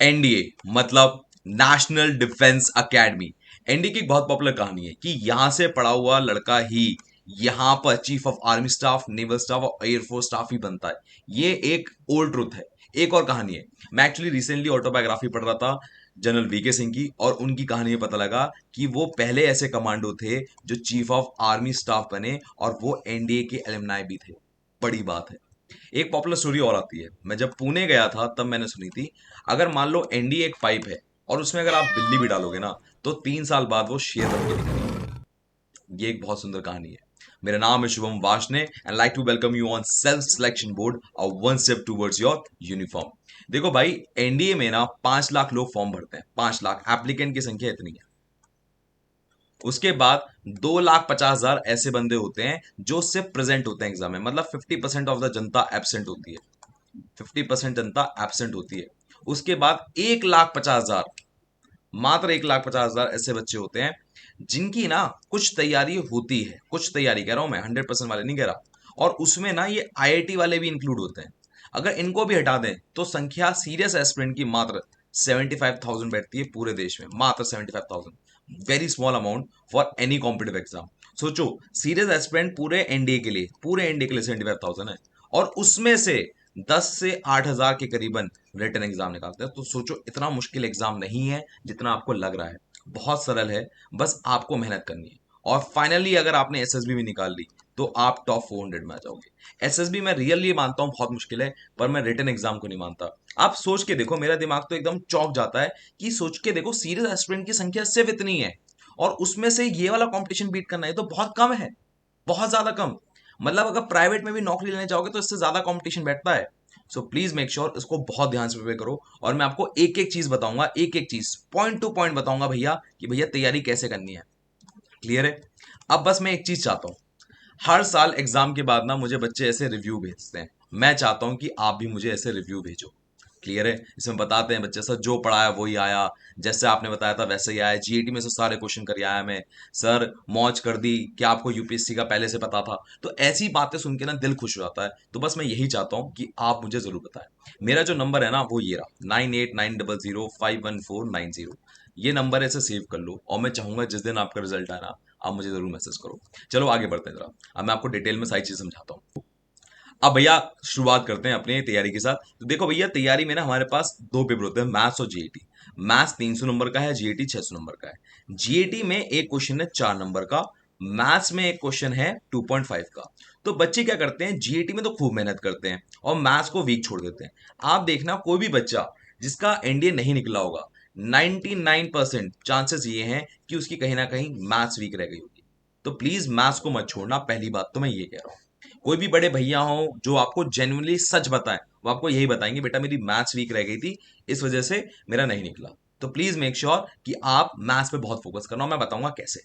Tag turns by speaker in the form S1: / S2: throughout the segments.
S1: NDA मतलब national defence academy. NDA की एक बहुत पॉपुलर कहानी है कि यहां से पढ़ा हुआ लड़का ही यहां पर chief of army staff, naval staff और एयरफोर्स स्टाफ ही बनता है। ये एक ओल्ड ट्रुथ है। एक और कहानी है, मैं एक्चुअली रिसेंटली ऑटोबायोग्राफी पढ़ रहा था जनरल वीके सिंह की, और उनकी कहानी में पता लगा कि वो पहले ऐसे कमांडो थे जो चीफ ऑफ आर्मी स्टाफ बने, और वो एनडीए के एलुमनाई भी थे। बड़ी बात है। एक पॉपुलर स्टोरी और आती है, मैं जब पुणे गया था तब मैंने सुनी थी। अगर मान लो एनडीए एक पाइप है और उसमें अगर आप बिल्ली भी डालोगे ना, तो 3 साल बाद वो शेर बन के निकलेगी। ये एक बहुत सुंदर कहानी है। मेरा नाम है Shubham Washne and like to welcome you on self selection board, और one step towards your uniform. देखो भाई, एनडीए में ना 5 लाख लोग फॉर्म भरते हैं। 5 लाख एप्लीकेंट की संख्या इतनी है। उसके बाद 2,50,000 ऐसे बंदे होते हैं जो सिर्फ प्रेजेंट होते हैं एग्जाम में, मतलब 50% ऑफ द जनता एबसेंट होती है। 50% जनता एबसेंट होती है। उसके बाद 1,50,000, मात्र 1,50,000 ऐसे बच्चे होते हैं जिनकी ना कुछ तैयारी होती है। कुछ तैयारी कह रहा हूं मैं, 100% वाले नहीं कह रहा। और उसमें ना ये आईआईटी वाले भी इंक्लूड होते हैं। अगर इनको भी हटा दें तो संख्या सीरियस एस्पिरेंट की मात्र 75,000 बैठती है पूरे देश में। मात्र 75,000, very small amount for any competitive exam. सोचो, सीरियस एस्पिरेंट पूरे इंडिया के लिए 75,000 है, और उसमें से 10 से 8 हजार के करीबन रिटन एग्जाम निकालते हैं। तो सोचो, इतना मुश्किल एग्जाम नहीं है जितना आपको लग रहा है। बहुत सरल है, बस आपको मेहनत करनी है। और फाइनली अगर आपने एसएसबी भी निकाल ली तो आप टॉप 400 में आ जाओगे। एसएसबी मैं रियली मानता हूं बहुत मुश्किल है, पर मैं रिटन एग्जाम को नहीं मानता। आप सोच के देखो, मेरा दिमाग तो एकदम चौंक जाता है कि सोच के देखो, सीरियस एस्पिरेंट की संख्या सिर्फ इतनी है, और उसमें से ये वाला कंपटीशन बीट करना है तो बहुत कम है। बहुत ज्यादा कम। मतलब अगर प्राइवेट में भी नौकरी लेने जाओगे तो इससे ज्यादा कंपटीशन बैठता है। सो प्लीज मेक श्योर इसको बहुत ध्यान से प्रिपेयर करो, और मैं आपको एक एक चीज बताऊंगा, एक एक चीज पॉइंट टू पॉइंट बताऊंगा भैया, कि भैया तैयारी कैसे करनी है। क्लियर है? अब बस मैं एक चीज चाहता हूं, हर साल एग्जाम के बाद ना मुझे बच्चे ऐसे रिव्यू भेजते हैं। मैं चाहता हूं कि आप भी मुझे ऐसे रिव्यू भेजो। क्लियर है? इसमें बताते हैं बच्चे, सर जो पढ़ाया वही आया, जैसे आपने बताया था वैसे ही आया, जीएटी में से सारे क्वेश्चन करके आया मैं। सर मौज कर दी, क्या आपको यूपीएससी का पहले से पता था? तो ऐसी बातें सुन के ना दिल खुश हो जाता है। तो बस मैं यही चाहता हूँ कि आप मुझे जरूर बताएं। मेरा जो नंबर है ना वो ये रहा, 9890051490। ये नंबर ऐसे सेव कर लो, और मैं चाहूंगा जिस दिन आपका रिजल्ट आए ना, आप मुझे जरूर मैसेज करो। चलो आगे बढ़ते हैं जरा। अब मैं आपको डिटेल में सारी चीज समझाता हूँ। अब भैया शुरुआत करते हैं अपनी तैयारी के साथ। तो देखो भैया, तैयारी में ना हमारे पास दो पेपर होते हैं, मैथ्स और जीएटी। मैथ्स 300 नंबर का है, जीएटी 600 नंबर का है। जीएटी में एक क्वेश्चन है 4 नंबर का, मैथ्स में एक क्वेश्चन है 2.5 का। तो बच्चे क्या करते हैं, जीएटी में तो खूब मेहनत करते हैं और मैथ्स को वीक छोड़ देते हैं। आप देखना, कोई भी बच्चा जिसका एनडीए नहीं निकला होगा, 99% चांसेस ये हैं कि उसकी कहीं ना कहीं मैथ्स वीक रह गई होगी। तो प्लीज मैथ्स को मत छोड़ना, पहली बात तो मैं ये कह रहा हूँ। कोई भी बड़े भैया हो जो आपको जेन्युइनली सच बताएं, वो आपको यही बताएंगे, बेटा मेरी मैथ्स वीक रह गई थी, इस वजह से मेरा नहीं निकला। तो प्लीज मेक श्योर कि आप मैथ्स पे बहुत फोकस करना, मैं बताऊंगा कैसे।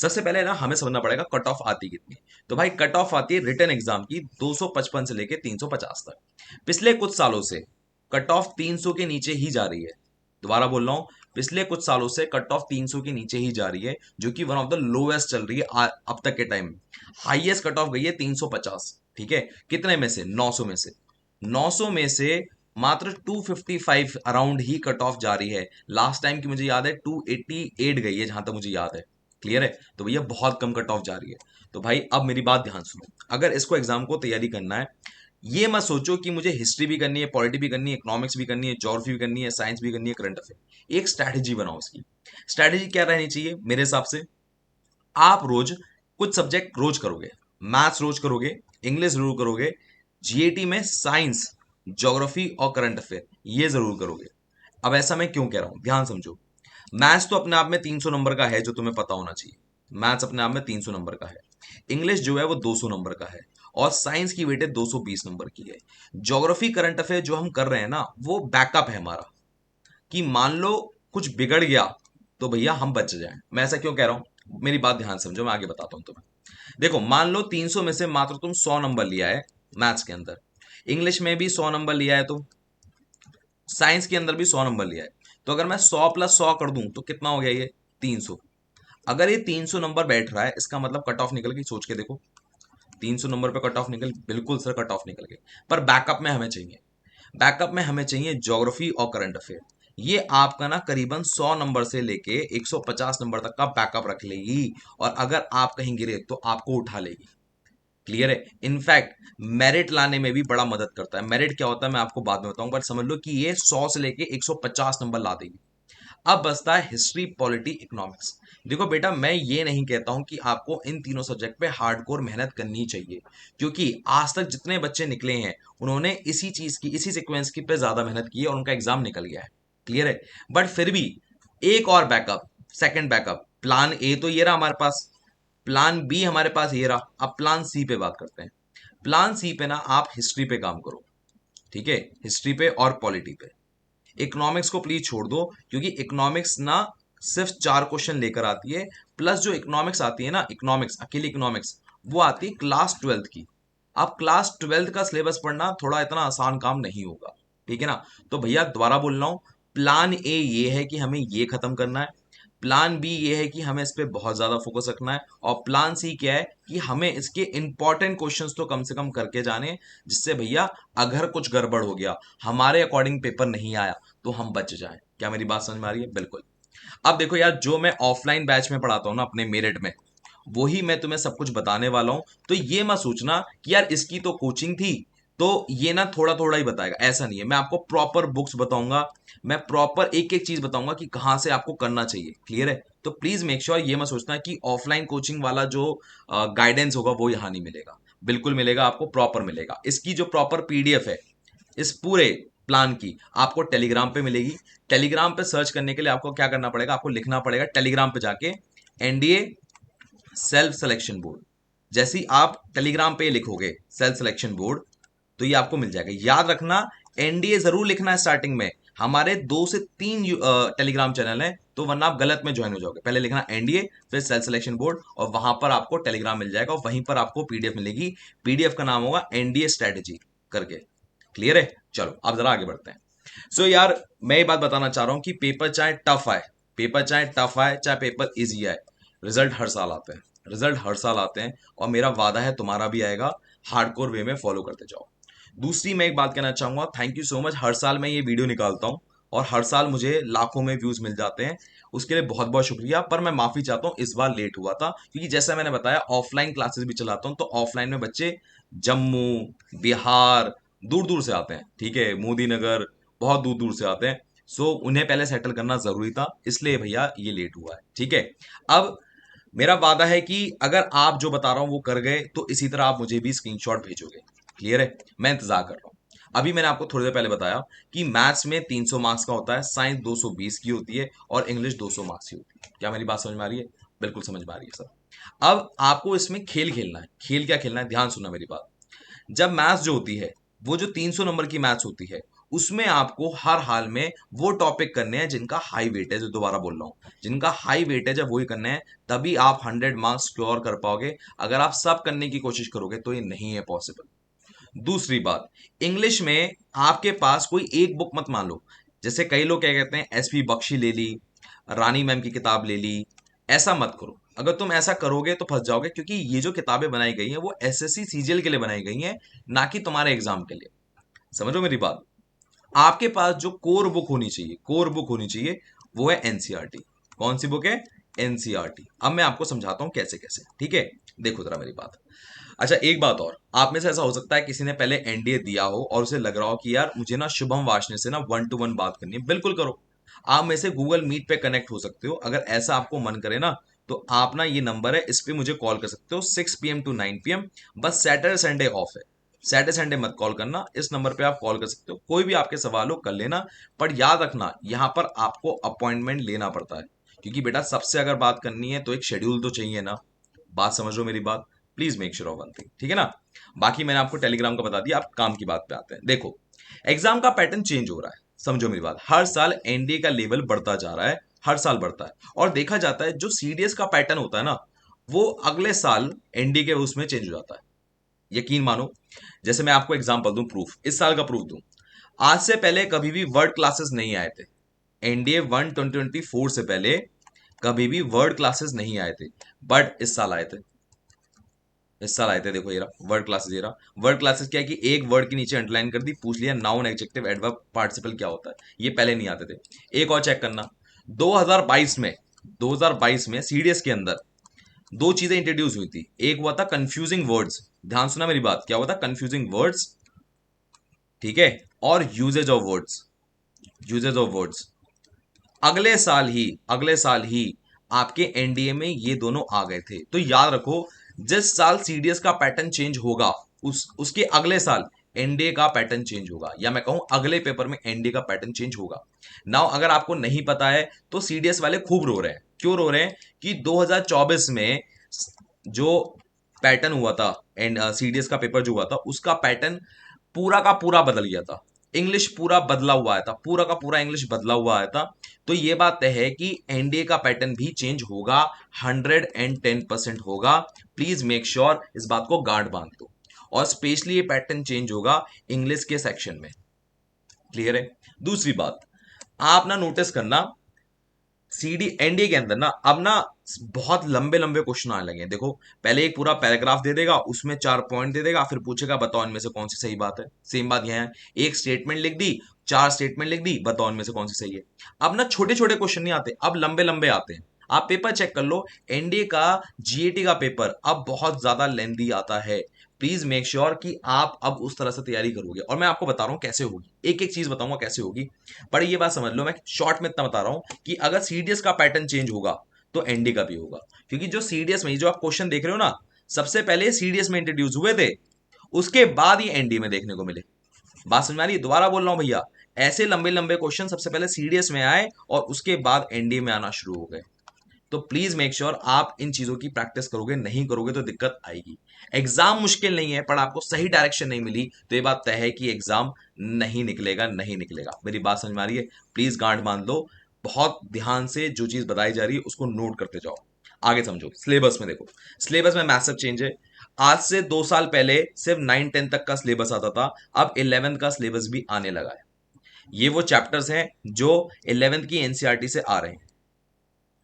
S1: सबसे पहले ना हमें समझना पड़ेगा कट ऑफ आती कितनी। तो भाई कट ऑफ आती है रिटन एग्जाम की 255 से लेके 350 तक। पिछले कुछ सालों से कट ऑफ 300 के नीचे ही जा रही है। दोबारा बोल रहा हूं, पिछले कुछ सालों से कट ऑफ 300 के नीचे ही जा रही है, जो कि वन ऑफ द लोएस्ट चल रही है अब तक के टाइम में। हाईएस्ट कट ऑफ गई है 350। ठीक है? कितने में से? 900 में से। 900 में से मात्र 255 अराउंड ही कट ऑफ जा रही है। लास्ट टाइम की मुझे याद है 288 गई है, जहां तक मुझे याद है। क्लियर है? तो भैया बहुत कम कट ऑफ जा रही है। तो भाई अब मेरी बात ध्यान सुनो, अगर इसको एग्जाम को तैयारी करना है, ये मत सोचो कि मुझे हिस्ट्री भी करनी है, पॉलिटी भी करनी है, इकोनॉमिक्स भी करनी है, ज्योग्राफी भी करनी है, साइंस भी करनी है, करंट अफेयर। एक स्ट्रैटेजी बनाओ इसकी। स्ट्रैटेजी क्या रहनी चाहिए मेरे हिसाब से? आप रोज कुछ सब्जेक्ट रोज करोगे। मैथ्स रोज करोगे, इंग्लिश जरूर करोगे, जीएटी में साइंस, ज्योग्राफी और करंट अफेयर ये जरूर करोगे। अब ऐसा मैं क्यों कह रहा हूं, ध्यान समझो। मैथ्स तो अपने आप में 300 नंबर का है, जो तुम्हें पता होना चाहिए। मैथ्स अपने आप में 300 नंबर का है। इंग्लिश जो है वो 200 नंबर का है, और साइंस की वेटेज 220 नंबर की है। ज्योग्राफी करंट अफेयर जो हम कर रहे हैं ना, वो बैकअप है हमारा, कि मान लो कुछ बिगड़ गया तो भैया हम बच जाएं। मैं ऐसा क्यों कह रहा हूं, मेरी बात ध्यान समझो, मैं आगे बताता हूं तुम्हें। देखो, मान लो 300 में से मात्र तुम 100 नंबर लिया है मैथ्स के अंदर, इंग्लिश में भी 100 नंबर लिया है, तो साइंस के अंदर भी 100 नंबर लिया है। तो अगर मैं 100 प्लस 100 कर दूं तो कितना हो गया ये? 300। अगर ये 300 नंबर बैठ रहा है, इसका मतलब कट ऑफ निकल गई। सोच के देखो, 300 नंबर पे कट ऑफ निकल, बिल्कुल सर कट ऑफ निकल गई। पर बैकअप में हमें चाहिए। बैकअप में हमें चाहिए ज्योग्राफी और करंट अफेयर। ये आपका ना करीबन 100 नंबर से लेके 150 नंबर तक का बैकअप रख लेगी, और अगर आप कहीं गिरे तो आपको उठा लेगी। क्लियर है? इनफैक्ट मेरिट लाने में भी बड़ा मदद करता है। मेरिट क्या होता है मैं आपको बाद में बताऊं, पर समझ लो कि ये 100 से लेके 150 नंबर ला देगी। अब बचता है हिस्ट्री, पॉलिटी, इकोनॉमिक्स। देखो बेटा, मैं ये नहीं कहता हूं कि आपको इन तीनों सब्जेक्ट पे हार्डकोर मेहनत करनी चाहिए, क्योंकि आज तक जितने बच्चे निकले हैं उन्होंने इसी चीज की, इसी सीक्वेंस की पे ज्यादा मेहनत की है और उनका एग्जाम निकल गया है। क्लियर है? बट फिर भी एक और backup, second backup, plan A तो ये रहा हमारे पास, प्लान बी हमारे पास ये रहा। अब प्लान सी पे बात करते हैं। प्लान सी पे ना आप हिस्ट्री पे काम करो, ठीक है? हिस्ट्री पे और पॉलिटी पे। इकोनॉमिक्स को प्लीज छोड़ दो, क्योंकि इकोनॉमिक्स ना सिर्फ 4 क्वेश्चन लेकर आती है, प्लस जो इकोनॉमिक्स आती है ना, इकोनॉमिक्स, अकेली इकोनॉमिक्स, वो आती है क्लास 12 की। अब क्लास 12 का सिलेबस पढ़ना थोड़ा इतना आसान काम नहीं होगा, ठीक है ना? तो भैया दोबारा बोल रहा हूं, प्लान ए ये है कि हमें ये खत्म करना है, प्लान बी ये है कि हमें इस पे बहुत ज्यादा फोकस रखना है, और प्लान सी क्या है कि हमें इसके इंपॉर्टेंट क्वेश्चंस तो कम से कम करके जाने, जिससे भैया अगर कुछ गड़बड़ हो गया, हमारे अकॉर्डिंग पेपर नहीं आया, तो हम बच जाएं। क्या मेरी बात समझ में आ रही है? बिल्कुल। अब देखो यार, जो मैं ऑफलाइन बैच में पढ़ाता हूँ ना अपने मेरिट में, वही मैं तुम्हें सब कुछ बताने वाला हूं। तो ये मत सोचना कि यार इसकी तो कोचिंग थी तो ये ना थोड़ा थोड़ा ही बताएगा, ऐसा नहीं है। मैं आपको प्रॉपर बुक्स बताऊंगा, मैं प्रॉपर एक एक चीज बताऊंगा कि कहां से आपको करना चाहिए। क्लियर है? तो प्लीज मेक श्योर ये मत सोचना कि ऑफलाइन कोचिंग वाला जो गाइडेंस होगा वो यहाँ नहीं मिलेगा। बिल्कुल मिलेगा, आपको प्रॉपर मिलेगा। इसकी जो प्रॉपर पीडीएफ है इस पूरे प्लान की, आपको टेलीग्राम पे मिलेगी। टेलीग्राम पे सर्च करने के लिए आपको क्या करना पड़ेगा, आपको लिखना पड़ेगा टेलीग्राम पे जाके एनडीए सेल्फ सिलेक्शन बोर्ड। जैसे ही आप टेलीग्राम पे लिखोगे सेल्फ सिलेक्शन बोर्ड, तो ये आपको मिल जाएगा। याद रखना, एनडीए जरूर लिखना है स्टार्टिंग में। हमारे 2 से 3 टेलीग्राम चैनल हैं, तो वरना आप गलत में ज्वाइन हो जाओगे। पहले लिखना एनडीए, फिर सेल्फ सिलेक्शन बोर्ड, और वहां पर आपको टेलीग्राम मिल जाएगा, और वहीं पर आपको पीडीएफ मिलेगी। पीडीएफ का नाम होगा एनडीए स्ट्रेटेजी करके। क्लियर है? चलो अब जरा आगे बढ़ते हैं। सो यार, मैं ये बात बताना चाह रहा हूं कि पेपर चाहे टफ आए, पेपर चाहे टफ आए, चाहे पेपर इजी आए, रिजल्ट हर साल आते हैं। रिजल्ट हर साल आते हैं, और मेरा वादा है तुम्हारा भी आएगा। हार्डकोर वे में फॉलो करते जाओ। दूसरी मैं एक बात कहना चाहूंगा, थैंक यू सो मच। हर साल मैं ये वीडियो निकालता हूँ और हर साल मुझे लाखों में व्यूज मिल जाते हैं, उसके लिए बहुत बहुत शुक्रिया। पर मैं माफी चाहता हूँ, इस बार लेट हुआ था, क्योंकि जैसा मैंने बताया ऑफलाइन क्लासेस भी चलाता हूँ, तो ऑफलाइन में बच्चे जम्मू, बिहार, दूर दूर से आते हैं, ठीक है, मोदी नगर, बहुत दूर दूर से आते हैं। सो उन्हें पहले सेटल करना जरूरी था, इसलिए भैया ये लेट हुआ है, ठीक है। अब मेरा वादा है कि अगर आप जो बता रहा हूं वो कर गए, तो इसी तरह आप मुझे भी स्क्रीनशॉट भेजोगे। क्लियर है? मैं इंतजार कर रहा हूं। अभी मैंने आपको थोड़ी देर पहले बताया कि मैथ्स में 300 मार्क्स का होता है, साइंस 220 की होती है, और इंग्लिश 200 मार्क्स की होती है। क्या मेरी बात समझ में आ रही है? बिल्कुल समझ में आ रही है सर। अब आपको इसमें खेल खेलना है। खेल क्या खेलना है, ध्यान सुनना मेरी बात। जब मैथ्स जो होती है, वो जो 300 नंबर की मैथ्स होती है, उसमें आपको हर हाल में वो टॉपिक करने हैं जिनका हाई वेटेज है। दोबारा बोल रहा हूं, जिनका हाई वेटेज है वही करने हैं, तभी आप 100 मार्क्स स्कोर कर पाओगे। अगर आप सब करने की कोशिश करोगे तो ये नहीं है पॉसिबल। दूसरी बात, इंग्लिश में आपके पास कोई एक बुक मत मान लो। जैसे कई लोग क्या कहते हैं, एसपी बख्शी ले ली, रानी मैम की किताब ले ली। ऐसा मत करो। अगर तुम ऐसा करोगे तो फंस जाओगे, क्योंकि ये जो किताबें बनाई गई हैं वो एसएससी सीजीएल के लिए बनाई गई हैं, ना कि तुम्हारे एग्जाम के लिए। समझो मेरी बात। आपके पास जो कोर बुक होनी चाहिए, कोर बुक होनी चाहिए, वो है एनसीईआरटी। कौन सी बुक है? एनसीईआरटी। अब मैं आपको समझाता हूं कैसे कैसे, ठीक है? देखो जरा मेरी बात। अच्छा, एक बात और, आप में से ऐसा हो सकता है किसी ने पहले एनडीए दिया हो और उसे लग रहा हो कि यार मुझे ना शुभम वार्ष्णेय से ना 1 to 1 बात करनी है। बिल्कुल करो। आप में से गूगल मीट पे कनेक्ट हो सकते हो। अगर ऐसा आपको मन करे ना, तो आप ना, ये नंबर है, इस पे मुझे कॉल कर सकते हो 6 PM to 9 PM। बस सैटरडे संडे ऑफ है, सैटरडे संडे मत कॉल करना। इस नंबर पे आप कॉल कर सकते हो, कोई भी आपके सवाल हो कर लेना। पर याद रखना, यहाँ पर आपको अपॉइंटमेंट लेना पड़ता है, क्योंकि बेटा सबसे अगर बात करनी है तो एक शेड्यूल तो चाहिए ना। बात समझ लो मेरी बात। Please make sure of one thing, ठीक है ना? बाकी मैंने आपको टेलीग्राम का बता दिया, आप काम की बात पे आते हैं। देखो, एग्जाम का पैटर्न चेंज हो रहा है, समझो मेरी बात। हर साल एनडीए का लेवल बढ़ता जा रहा है, हर साल बढ़ता है। और देखा जाता है जो सीडीएस का पैटर्न होता है ना, वो अगले साल एनडीए के उसमें चेंज हो जाता है। यकीन मानो, जैसे मैं आपको एग्जांपल दूं, प्रूफ, इस साल का प्रूफ दूं। आज से पहले कभी भी वर्ड क्लासेस नहीं आए थे। एनडीए 2024 से पहले कभी भी वर्ड क्लासेस नहीं आए थे, बट इस साल आए थे। इस साल आए थे, देखो ये रहा वर्ड क्लासेस, ये रहा वर्ड क्लासेस। क्या है कि एक वर्ड के नीचे अंडरलाइन कर दी, पूछ लिया नाउन एडजेक्टिव एडवर्ब पार्टिसिपल क्या होता है, ये पहले नहीं आते थे। एक और चेक करना, 2022 में 2022 में सीडीएस के अंदर दो चीजें इंट्रोड्यूस हुई थी। एक हुआ था कंफ्यूजिंग वर्ड्स, ध्यान सुना मेरी बात, क्या हुआ था, कंफ्यूजिंग वर्ड्स, ठीक है, और usages of words, usages of words. अगले साल ही आपके एनडीए में ये दोनों आ गए थे। तो याद रखो, जिस साल सीडीएस का पैटर्न चेंज होगा उसके अगले साल एनडीए का पैटर्न चेंज होगा, या मैं कहूं अगले पेपर में एनडीए का पैटर्न चेंज होगा। नाउ अगर आपको नहीं पता है तो सीडीएस वाले खूब रो रहे हैं। क्यों रो रहे हैं? कि 2024 में जो पैटर्न हुआ था एंड सीडीएस का पेपर जो हुआ था उसका पैटर्न पूरा का पूरा बदल गया था। इंग्लिश पूरा बदला हुआ आया था, पूरा का पूरा इंग्लिश बदला हुआ आया था। तो ये बात तय है कि एनडीए का पैटर्न भी चेंज होगा, 110% होगा। प्लीज मेक श्योर इस बात को गांठ बांध दो। और स्पेशली ये पैटर्न चेंज होगा इंग्लिश के सेक्शन में। क्लियर है? दूसरी बात, आप ना नोटिस करना, सीडी एनडीए के अंदर ना अब ना बहुत लंबे लंबे क्वेश्चन आने लगे हैं। देखो, पहले एक पूरा पैराग्राफ दे देगा, उसमें 4 पॉइंट दे देगा, फिर पूछेगा बताओ इनमें से कौन सी सही बात है। सेम बात यह है, एक स्टेटमेंट लिख दी, 4 स्टेटमेंट लिख दी, बताओ इनमें से कौन सी सही है। अब ना छोटे छोटे क्वेश्चन नहीं आते, अब लंबे लंबे आते हैं। आप पेपर चेक कर लो, एनडीए का जीएटी का पेपर अब बहुत ज्यादा लेंदी आता है। प्लीज मेक श्योर कि आप अब उस तरह से तैयारी करोगे, और मैं आपको बता रहा हूं कैसे होगी, एक एक चीज बताऊंगा कैसे होगी। पर ये बात समझ लो, मैं शॉर्ट में इतना बता रहा हूं कि अगर सीडीएस का पैटर्न चेंज होगा तो एनडी का भी होगा। क्योंकि जो सीडीएस में जो आप क्वेश्चन देख रहे हो ना, सबसे पहले सीडीएस में इंट्रोड्यूस हुए थे, उसके बाद ही एनडी में देखने को मिले। बात समझ में आ रही है? दोबारा बोल रहा हूं भैया, ऐसे लंबे लंबे क्वेश्चन सबसे पहले सीडीएस में आए और उसके बाद एनडीए में आना शुरू हो गए। तो प्लीज मेक श्योर आप इन चीजों की प्रैक्टिस करोगे, नहीं करोगे तो दिक्कत आएगी। एग्जाम मुश्किल नहीं है, पर आपको सही डायरेक्शन नहीं मिली तो ये बात तय है कि एग्जाम नहीं निकलेगा, नहीं निकलेगा। मेरी बात समझ में आ रही है? प्लीज गांठ बांध लो, बहुत ध्यान से जो चीज बताई जा रही है उसको नोट करते जाओ। आगे समझो, सिलेबस में देखो, सिलेबस में मैसिव चेंज है। आज से 2 साल पहले सिर्फ 9-10 तक का सिलेबस आता था, अब 11th का सिलेबस भी आने लगा है। ये वो चैप्टर्स हैं जो 11th की एनसीईआरटी से आ रहे हैं,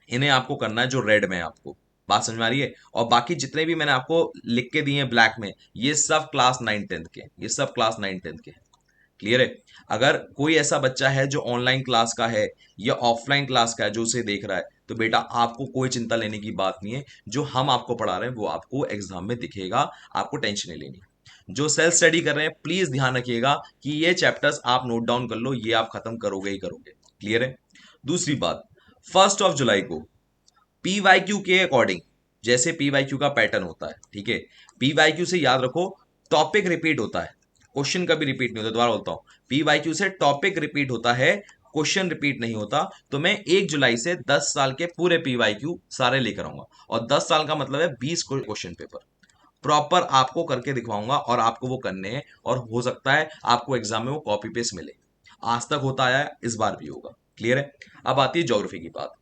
S1: इन्हें आपको करना है, जो रेड में है आपको। बात समझ में आ रही है? और बाकी जितने भी मैंने आपको लिख के दिए हैं ब्लैक में, ये सब क्लास 9-10 के, ये सब क्लास 9-10 के। क्लियर है? अगर कोई ऐसा बच्चा है जो ऑनलाइन क्लास का है या ऑफलाइन क्लास का है जो उसे देख रहा है, तो बेटा आपको कोई चिंता लेने की बात नहीं है। जो हम आपको पढ़ा रहे हैं वो आपको एग्जाम में दिखेगा, आपको टेंशन नहीं लेनी। जो सेल्फ स्टडी कर रहे हैं प्लीज ध्यान रखिएगा कि ये चैप्टर्स आप नोट डाउन कर लो, ये आप खत्म करोगे ही करोगे। क्लियर है? दूसरी बात, 1 जुलाई को पीवाईक्यू के अकॉर्डिंग, जैसे पीवाईक्यू का पैटर्न होता है, ठीक है, पीवाईक्यू से याद रखो टॉपिक रिपीट होता है, क्वेश्चन कभी रिपीट नहीं होता। दोबारा बोलता हूं, पीवाईक्यू से टॉपिक रिपीट होता है, क्वेश्चन रिपीट नहीं होता। तो मैं 1 जुलाई से 10 साल के पूरे पीवाईक्यू सारे लेकर आऊंगा, और 10 साल का मतलब है 20 क्वेश्चन पेपर प्रॉपर आपको करके दिखवाऊंगा, और आपको वो करने हैं, और हो सकता है आपको एग्जाम में वो कॉपी पेस्ट मिले। आज तक होता आया है, इस बार भी होगा। क्लियर है? अब आती है ज्योग्राफी की बात।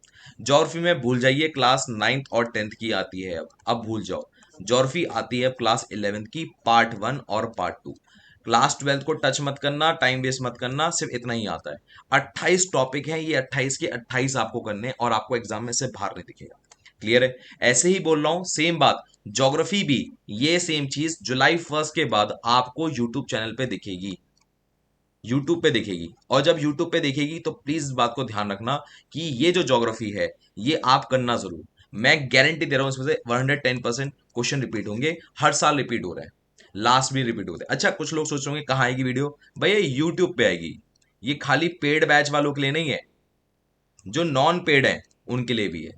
S1: ज्योग्राफी में भूल जाइए, क्लास 9th और 10th की आती है, अब भूल जाओ। ज्योग्राफी आती है क्लास 11th की पार्ट 1 और पार्ट 2। क्लास 12th को टच मत करना, टाइम वेस्ट मत करना, सिर्फ इतना ही आता है। 28 टॉपिक हैं, ये 28 के 28 आपको करने हैं, और आपको एग्जाम में से बाहर नहीं दिखेगा। क्लियर है? ऐसे ही बोल रहा हूं, सेम बात ज्योग्राफी भी, ये सेम चीज जुलाई 1 के बाद आपको यूट्यूब चैनल पे दिखेगी, यूट्यूब पे दिखेगी। और जब यूट्यूब पे दिखेगी तो प्लीज इस बात को ध्यान रखना कि ये जो ज्योग्राफी है ये आप करना जरूर। मैं गारंटी दे रहा हूं इसमें से 110% क्वेश्चन रिपीट होंगे, हर साल रिपीट हो रहे हैं, लास्ट भी रिपीट होते हैं। अच्छा, कुछ लोग सोच रहे होंगे कहाँ आएगी वीडियो, भैया यूट्यूब पे आएगी। ये खाली पेड बैच वालों के लिए नहीं है, जो नॉन पेड है उनके लिए भी है,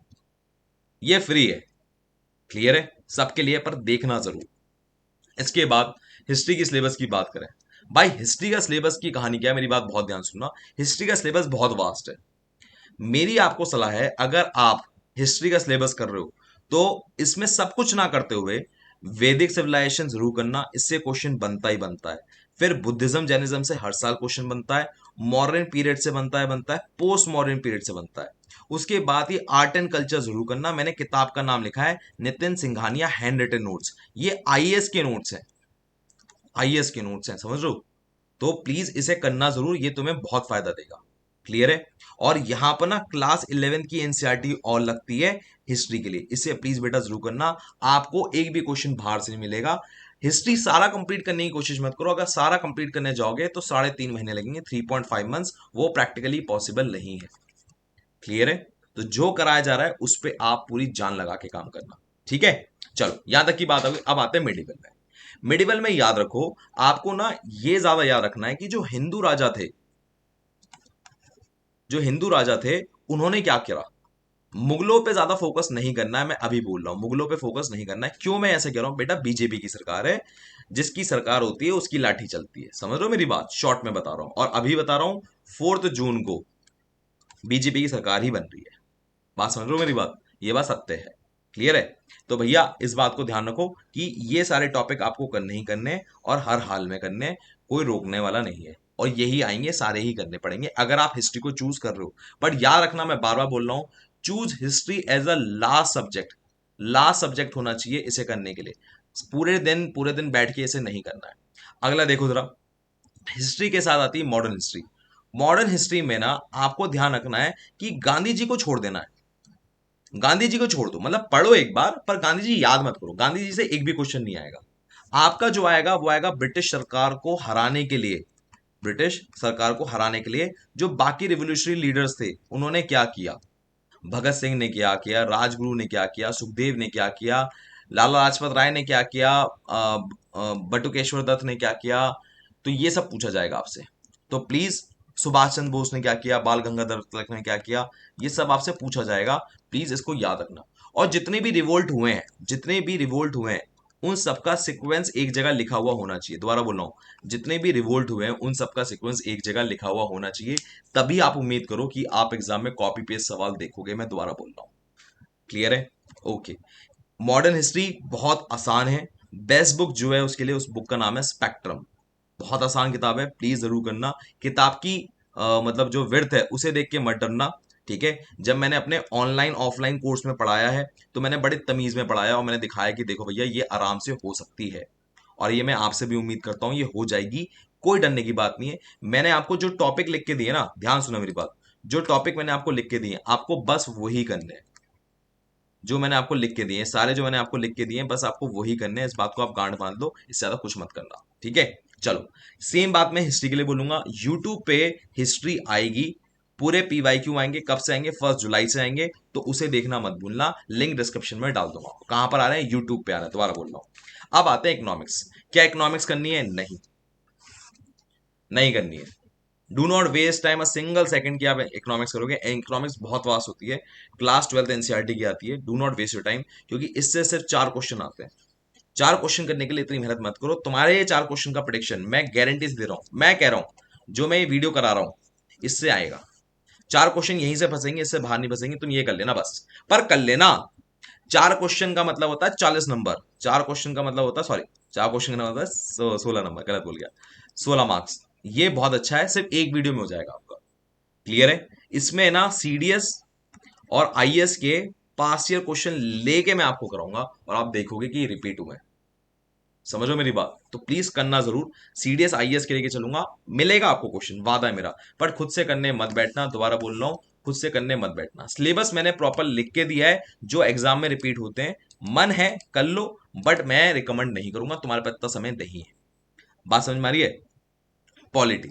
S1: ये फ्री है। क्लियर है? सबके लिए, पर देखना जरूर। इसके बाद हिस्ट्री की सिलेबस की बात करें, भाई हिस्ट्री का सिलेबस की कहानी क्या है, मेरी बात बहुत ध्यान सुनना। हिस्ट्री का सिलेबस बहुत वास्ट है। मेरी आपको सलाह है, अगर आप हिस्ट्री का सिलेबस कर रहे हो तो इसमें सब कुछ ना करते हुए वैदिक सिविलाइजेशन जरूर करना, इससे क्वेश्चन बनता ही बनता है। फिर बुद्धिज्म जैनिज्म से हर साल क्वेश्चन बनता है, मॉडर्न पीरियड से बनता है, पोस्ट मॉडर्न पीरियड से बनता है। उसके बाद ही आर्ट एंड कल्चर जरूर करना। मैंने किताब का नाम लिखा है Nitin Singhania hand written notes, ये आईएएस के नोट्स हैं, आईएएस के नोट्स हैं, समझ लो। तो प्लीज इसे करना जरूर, ये तुम्हें बहुत फायदा देगा। क्लियर है। और यहां पर ना क्लास 11 की एनसीईआरटी और लगती है हिस्ट्री के लिए, इसे प्लीज बेटा जरूर करना। आपको एक भी क्वेश्चन बाहर से नहीं मिलेगा। हिस्ट्री सारा कंप्लीट करने की कोशिश मत करो, अगर सारा कंप्लीट करने जाओगे तो 3.5 महीने लगेंगे, 3.5 मंथ्स, वो प्रैक्टिकली पॉसिबल नहीं है। क्लियर है। तो जो कराया जा रहा है उस पर आप पूरी जान लगा के काम करना, ठीक है। चलो यहां तक की बात होगी, अब आते हैं मेडिवल में। मेडिवल में याद रखो, आपको ना ये ज्यादा याद रखना है कि जो हिंदू राजा थे, उन्होंने क्या किया। मुगलों पे ज्यादा फोकस नहीं करना है, मैं अभी बोल रहा हूं, मुगलों पे फोकस नहीं करना है। क्यों मैं ऐसे कह रहा हूं बेटा, बीजेपी की सरकार है, जिसकी सरकार होती है उसकी लाठी चलती है, समझ रहे हो मेरी बात, शॉर्ट में बता रहा हूं। और अभी बता रहा हूं 4 जून को बीजेपी की सरकार ही बन रही है, बात समझ रहे हो मेरी बात, ये बात सत्य है। क्लियर है। तो भैया इस बात को ध्यान रखो कि ये सारे टॉपिक आपको करने ही करने हैं, और हर हाल में करने हैं, कोई रोकने वाला नहीं है। और यही आएंगे, सारे ही करने पड़ेंगे अगर आप हिस्ट्री को चूज कर रहे हो। बट याद रखना, मैं बार बार बोल रहा हूं, choose history as a last subject. Last subject होना चाहिए इसे करने के लिए, पूरे दिन बैठ के इसे नहीं करना है। अगला देखो जरा, हिस्ट्री के साथ आती है मॉडर्न हिस्ट्री। मॉडर्न हिस्ट्री में ना आपको ध्यान रखना है कि गांधी जी को छोड़ देना है। गांधी जी को छोड़ दो, मतलब पढ़ो एक बार, पर गांधी जी याद मत करो, गांधी जी से एक भी क्वेश्चन नहीं आएगा। आपका जो आएगा वो आएगा ब्रिटिश सरकार को हराने के लिए। ब्रिटिश सरकार को हराने के लिए जो बाकी रिवोल्यूशनरी लीडर्स थे उन्होंने क्या किया, भगत सिंह ने क्या किया, राजगुरु ने क्या किया, सुखदेव ने क्या किया, लाला लाजपत राय ने क्या किया, बटुकेश्वर दत्त ने क्या किया, तो ये सब पूछा जाएगा आपसे। तो प्लीज, सुभाष चंद्र बोस ने क्या किया, बाल गंगाधर तिलक ने क्या किया, ये सब आपसे पूछा जाएगा, प्लीज इसको याद रखना। और जितने भी रिवोल्ट हुए हैं उन सबका सीक्वेंस एक जगह लिखा हुआ होना चाहिए। दोबारा बोल रहा हूं, जितने भी रिवोल्ट हुए हैं उन सबका सीक्वेंस एक जगह लिखा हुआ होना चाहिए, तभी आप उम्मीद करो कि आप एग्जाम में कॉपी पेस्ट सवाल देखोगे। मैं दोबारा बोल रहा हूं, क्लियर है। ओके। मॉडर्न हिस्ट्री बहुत आसान है। बेस्ट बुक जो है उसके लिए, उस बुक का नाम है स्पेक्ट्रम। बहुत आसान किताब है, प्लीज जरूर करना। किताब की मतलब जो विड्थ है उसे देख के मत डरना, ठीक है। जब मैंने अपने ऑनलाइन ऑफलाइन कोर्स में पढ़ाया है तो मैंने बड़े तमीज में पढ़ाया, और मैंने दिखाया कि देखो भैया ये आराम से हो सकती है, और ये मैं आपसे भी उम्मीद करता हूं ये हो जाएगी। कोई डरने की बात नहीं है। मैंने आपको जो टॉपिक लिख के दिए ना, ध्यान सुनो मेरी बात, जो टॉपिक मैंने आपको लिख के दिए आपको बस वही करने हैं। जो मैंने आपको लिख के दिए हैं, सारे जो मैंने आपको लिख के दिए हैं, बस आपको वही करने हैं। इस बात को आप गांठ बांध लो, इससे ज्यादा कुछ मत करना, ठीक है। चलो, सेम बात मैं हिस्ट्री के लिए बोलूंगा। यूट्यूब पे हिस्ट्री आएगी, पूरे पीवाईक्यू आएंगे। कब से आएंगे? 1 जुलाई से आएंगे, तो उसे देखना मत भूलना, लिंक डिस्क्रिप्शन में डाल दूंगा। कहां पर आ रहे हैं? यूट्यूब पे आ रहे हैं, दोबारा बोल रहा हूं। अब आते हैं इकोनॉमिक्स। क्या इकोनॉमिक्स करनी है? नहीं, नहीं करनी है। Do not waste time a single second की आप इकोनॉमिक्स करोगे। इकोनॉमिक्स बहुत वास्ट होती है, क्लास 12 एनसीईआरटी की आती है। Do not waste your time, क्योंकि इससे सिर्फ 4 क्वेश्चन आते हैं। 4 क्वेश्चन करने के लिए इतनी मेहनत मत करो। तुम्हारे ये 4 क्वेश्चन का प्रेडिक्शन मैं गारंटी से दे रहा हूं, मैं कह रहा हूं, जो मैं ये वीडियो करा रहा हूं इससे आएगा। 4 क्वेश्चन यहीं से फंसेंगे, इससे बाहर नहीं फंसेंगे। तुम ये कर लेना बस, पर कर लेना। 4 क्वेश्चन का मतलब होता है 40 नंबर। 4 क्वेश्चन का मतलब होता है, सॉरी, 4 क्वेश्चन का मतलब होता है 16 नंबर, गलत बोल गया, 16 मार्क्स। ये बहुत अच्छा है, सिर्फ एक वीडियो में हो जाएगा आपका। क्लियर है। इसमें ना सीडीएस और आईएएस के पास्ट ईयर क्वेश्चन लेके मैं आपको कराऊंगा, और आप देखोगे कि रिपीट हुए। समझो मेरी बात, तो प्लीज करना जरूर। सीडीएस आईएएस के लेके चलूंगा, मिलेगा आपको क्वेश्चन, वादा है मेरा। पर खुद से करने मत बैठना, दोबारा बोल रहा हूं, खुद से करने मत बैठना। सिलेबस मैंने प्रॉपर लिख के दिया है, जो एग्जाम में रिपीट होते हैं। मन है कर लो, बट मैं रिकमेंड नहीं करूंगा, तुम्हारे पास इतना समय नहीं है। बात समझ में आ रही है। पॉलिटी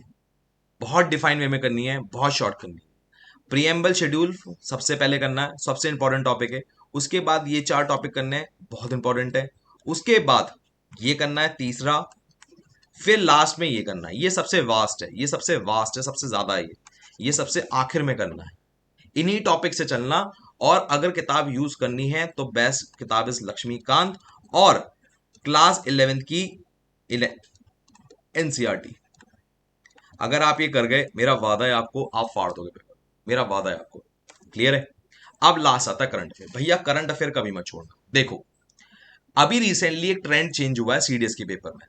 S1: बहुत डिफाइन वे में करनी है, बहुत शॉर्ट करनी है। प्रीएम्बल शेड्यूल सबसे पहले करना है, सबसे इंपॉर्टेंट टॉपिक है। उसके बाद ये 4 टॉपिक करने हैं, बहुत इंपॉर्टेंट है। उसके बाद ये करना है तीसरा, फिर लास्ट में ये करना है। ये सबसे वास्ट है, ये सबसे वास्ट है, सबसे ज्यादा है ये सबसे आखिर में करना है। इन्हीं टॉपिक से चलना। और अगर किताब यूज करनी है तो बेस्ट किताब इज लक्ष्मीकांत और क्लास 11 की एनसीईआरटी। अगर आप ये कर गए, मेरा वादा है आपको, आप फाड़ दोगे पेपर, मेरा वादा है आपको। क्लियर है। अब लास्ट आता है करंट अफेयर। भैया करंट अफेयर कभी मत छोड़ना। देखो, अभी रिसेंटली एक ट्रेंड चेंज हुआ है सीडीएस के पेपर में।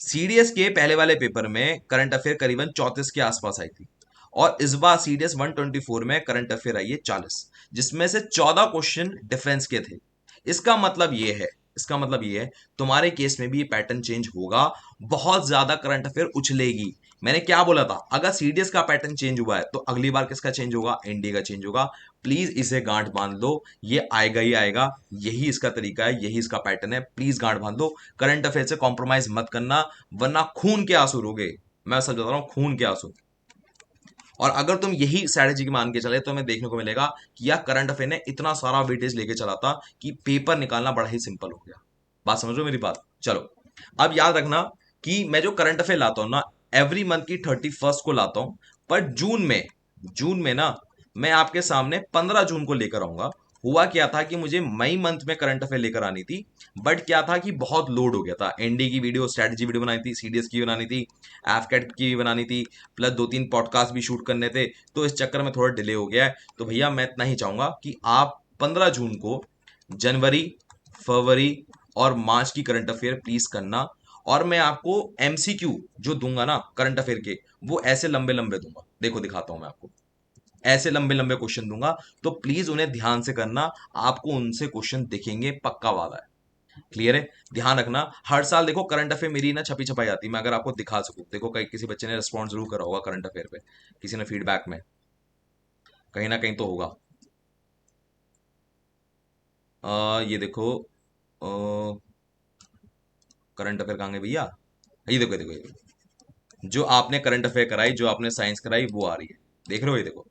S1: सीडीएस के पहले वाले पेपर में करंट अफेयर करीबन 34 के आसपास आई थी, और इस बार सीडीएस 124 में करंट अफेयर आई है 40, जिसमें से 14 क्वेश्चन डिफरेंस के थे। इसका मतलब ये है, तुम्हारे केस में भी ये पैटर्न चेंज होगा। बहुत ज्यादा करंट अफेयर उछलेगी, मैंने क्या बोला था, अगर सीडीएस का पैटर्न चेंज हुआ है तो अगली बार किसका चेंज होगा, एनडीए का चेंज होगा। प्लीज इसे गांठ बांध लो, ये आएगा ही आएगा, यही इसका तरीका है, यही इसका पैटर्न है, प्लीज गांठ बांध लो। करंट अफेयर से कॉम्प्रोमाइज मत करना, वरना खून के आंसू रोगे, मैं सच बता रहा हूं, खून के आंसू। और अगर तुम यही स्ट्रैटेजी मान के चले तो हमें देखने को मिलेगा कि यार करंट अफेयर ने इतना सारा वेटेज लेके चला था कि पेपर निकालना बड़ा ही सिंपल हो गया। बात समझ रहे हो मेरी बात? चलो, अब याद रखना कि मैं जो करंट अफेयर लाता हूं ना, एवरी मंथ की 31st को लाता हूं, पर जून में ना मैं आपके सामने 15 जून को लेकर आऊंगा। हुआ क्या था कि मुझे मई मंथ में करंट अफेयर लेकर आनी थी, बट क्या था कि बहुत लोड हो गया था, एनडी की वीडियो, स्ट्रैटेजी वीडियो बनानी थी, सीडीएस की बनानी थी, एफकेट की भी बनानी थी, प्लस 2-3 पॉडकास्ट भी शूट करने थे, तो इस चक्कर में थोड़ा डिले हो गया है। तो भैया मैं इतना ही चाहूंगा कि आप 15 जून को जनवरी, फरवरी और मार्च की करंट अफेयर प्लीज करना। और मैं आपको एमसीक्यू जो दूंगा ना करंट अफेयर के, वो ऐसे लंबे लंबे दूंगा, देखो दिखाता हूं मैं आपको, ऐसे लंबे लंबे क्वेश्चन दूंगा, तो प्लीज उन्हें ध्यान से करना, आपको उनसे क्वेश्चन दिखेंगे, पक्का वाला है। क्लियर है? ध्यान रखना, हर साल देखो करंट अफेयर मेरी ना छपी छपाई आती है, मैं अगर आपको दिखा सकूं, देखो कहीं किसी बच्चे ने रिस्पॉन्स जरूर करा होगा करंट अफेयर पे, किसी ने फीडबैक में, कहीं ना कहीं तो होगा। ये देखो, करंट अफेयर कहाँ गए भैया, ये देखो, ये देखो, ये देखो, जो आपने करंट अफेयर कराई, जो आपने साइंस कराई, वो आ रही है, देख रहे हो, ये देखो,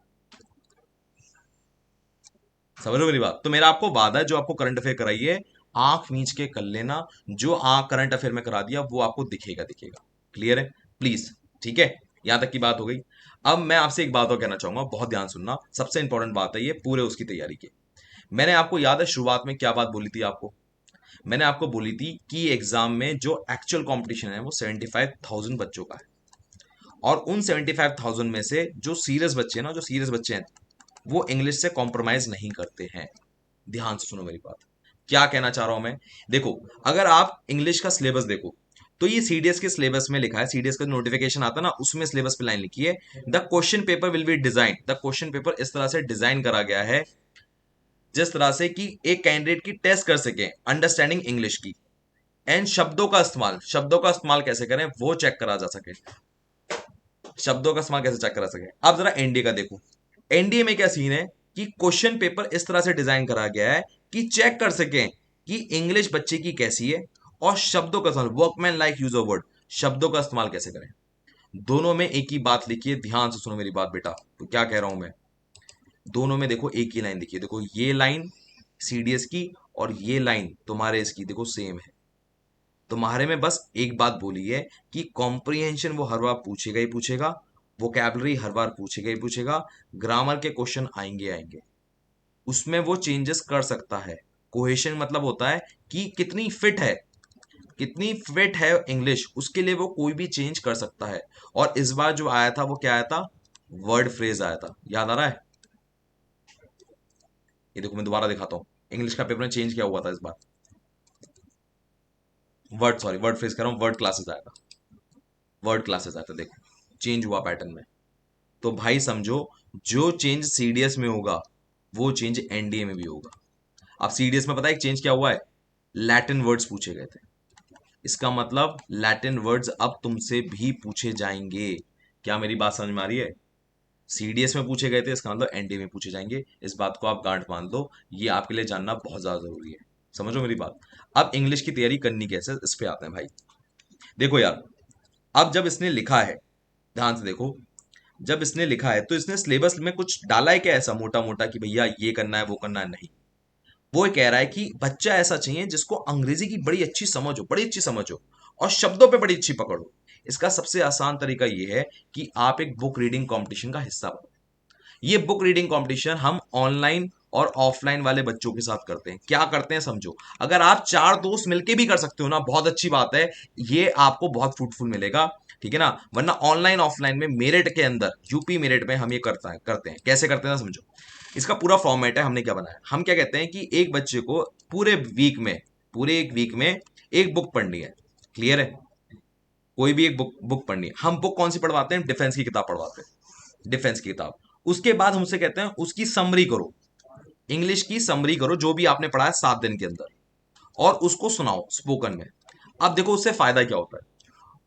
S1: समझ रहे हो मेरी बात? तो मेरा आपको वादा है, जो आपको करंट अफेयर कराई है, आंख मींच के कर लेना, जो आंख करंट अफेयर में करा दिया वो आपको दिखेगा दिखेगा। क्लियर है? प्लीज, ठीक है, यहां तक की बात हो गई। अब मैं आपसे एक बात और कहना चाहूंगा, बहुत ध्यान सुनना, सबसे इंपॉर्टेंट बात है ये पूरे उसकी तैयारी की। मैंने आपको याद है शुरुआत में क्या बात बोली थी आपको? मैंने आपको बोली थी कि एग्जाम में जो एक्चुअल कंपटीशन है वो 75,000 बच्चों का है, और उन 75,000 में से जो सीरियस बच्चे हैं ना, जो सीरियस बच्चे हैं, वो इंग्लिश से कॉम्प्रोमाइज नहीं करते हैं। ध्यान से सुनो मेरी बात, क्या कहना चाह रहा हूं मैं। देखो, अगर आप इंग्लिश का सिलेबस देखो, तो ये सीडीएस के सिलेबस में लिखा है, सीडीएस का नोटिफिकेशन आता है ना, उसमें सिलेबस पे लाइन लिखी है, the question paper will be design, the question paper इस तरह से डिजाइन करा गया है जिस तरह से कि एक कैंडिडेट की टेस्ट कर सके अंडरस्टैंडिंग इंग्लिश की, एंड शब्दों का इस्तेमाल कैसे करें वो चेक करा जा सके, शब्दों का इस्तेमाल कैसे चेक करा सके। अब जरा एनडीए का देखो, एनडीए में क्या सीन है कि क्वेश्चन पेपर इस तरह से डिजाइन करा गया है कि चेक कर सकें कि इंग्लिश बच्चे की कैसी है, और शब्दों का इस्तेमाल, workman like use of word, शब्दों का इस्तेमाल कैसे करें। दोनों में एक ही बात लिखी है, ध्यान से सुनो मेरी बात बेटा, तो क्या कह रहा हूं मैं, दोनों में देखो एक ही लाइन लिखी है, देखो ये लाइन सीडीएस की और ये लाइन तुम्हारे इसकी, देखो सेम है। तुम्हारे में बस एक बात बोली है कि कॉम्प्रिहेंशन वो हर बार पूछेगा ही पूछेगा, वोकैबलरी हर बार पूछेगा ही पूछेगा, ग्रामर के क्वेश्चन आएंगे आएंगे, उसमें वो चेंजेस कर सकता है। कोहेशन मतलब होता है कि कितनी फिट है इंग्लिश, उसके लिए वो कोई भी चेंज कर सकता है। और इस बार जो आया था वो क्या आया था, वर्ड फ्रेज आया था, याद आ रहा है? ये देखो मैं दोबारा दिखाता हूँ, इंग्लिश का पेपर में चेंज क्या हुआ था इस बार, वर्ड फ्रेज कर रहा हूँ, वर्ड क्लासेस आया था, वर्ड क्लासेस आया था, देखो चेंज हुआ पैटर्न में। तो भाई समझो, जो चेंज सीडीएस में होगा वो चेंज एनडीए में भी होगा। अब सीडीएस में पता है एक चेंज क्या हुआ है, लैटिन वर्ड्स पूछे गए थे, इसका मतलब लैटिन वर्ड्स अब तुमसे भी पूछे जाएंगे। क्या मेरी बात समझ में आ रही है? सीडीएस में पूछे गए थे, इसका मतलब एनडीए में पूछे जाएंगे, इस बात को आप गांठ बांध लो, ये आपके लिए जानना बहुत ज्यादा जरूरी है। समझो मेरी बात। अब इंग्लिश की तैयारी करनी कैसे, इस पे आते हैं भाई। देखो यार, अब जब इसने लिखा है, ध्यान से देखो, जब इसने लिखा है तो इसने सिलेबस में कुछ डाला है क्या ऐसा मोटा मोटा कि भैया ये करना है वो करना है, नहीं। वो ये कह रहा है कि बच्चा ऐसा चाहिए जिसको अंग्रेजी की बड़ी अच्छी समझ हो, बड़ी अच्छी समझ हो, और शब्दों पे बड़ी अच्छी पकड़ हो। इसका सबसे आसान तरीका ये है कि आप एक बुक रीडिंग कंपटीशन का हिस्सा बनो। ये बुक रीडिंग कंपटीशन हम ऑनलाइन और ऑफलाइन वाले बच्चों के साथ करते हैं। क्या करते हैं समझो, अगर आप 4 दोस्त मिलके भी कर सकते हो ना, बहुत अच्छी बात है, ये आपको बहुत फ्रूटफुल मिलेगा, ठीक है ना। वरना ऑनलाइन ऑफलाइन में मेरिट के अंदर, यूपी मेरिट में हम ये करते हैं कैसे करते हैं ना, समझो। इसका पूरा फॉर्मेट है, हमने क्या बनाया, हम क्या कहते हैं कि एक बच्चे को पूरे एक वीक में एक बुक पढ़नी है। क्लियर है? कोई भी एक बुक पढ़नी है। हम बुक कौन सी पढ़वाते हैं, डिफेंस की किताब पढ़वाते हैं, डिफेंस की किताब। उसके बाद हमसे कहते हैं उसकी समरी करो, इंग्लिश की समरी करो, जो भी आपने पढ़ा है 7 दिन के अंदर, और उसको सुनाओ स्पोकन में। अब देखो उससे फायदा क्या होता है,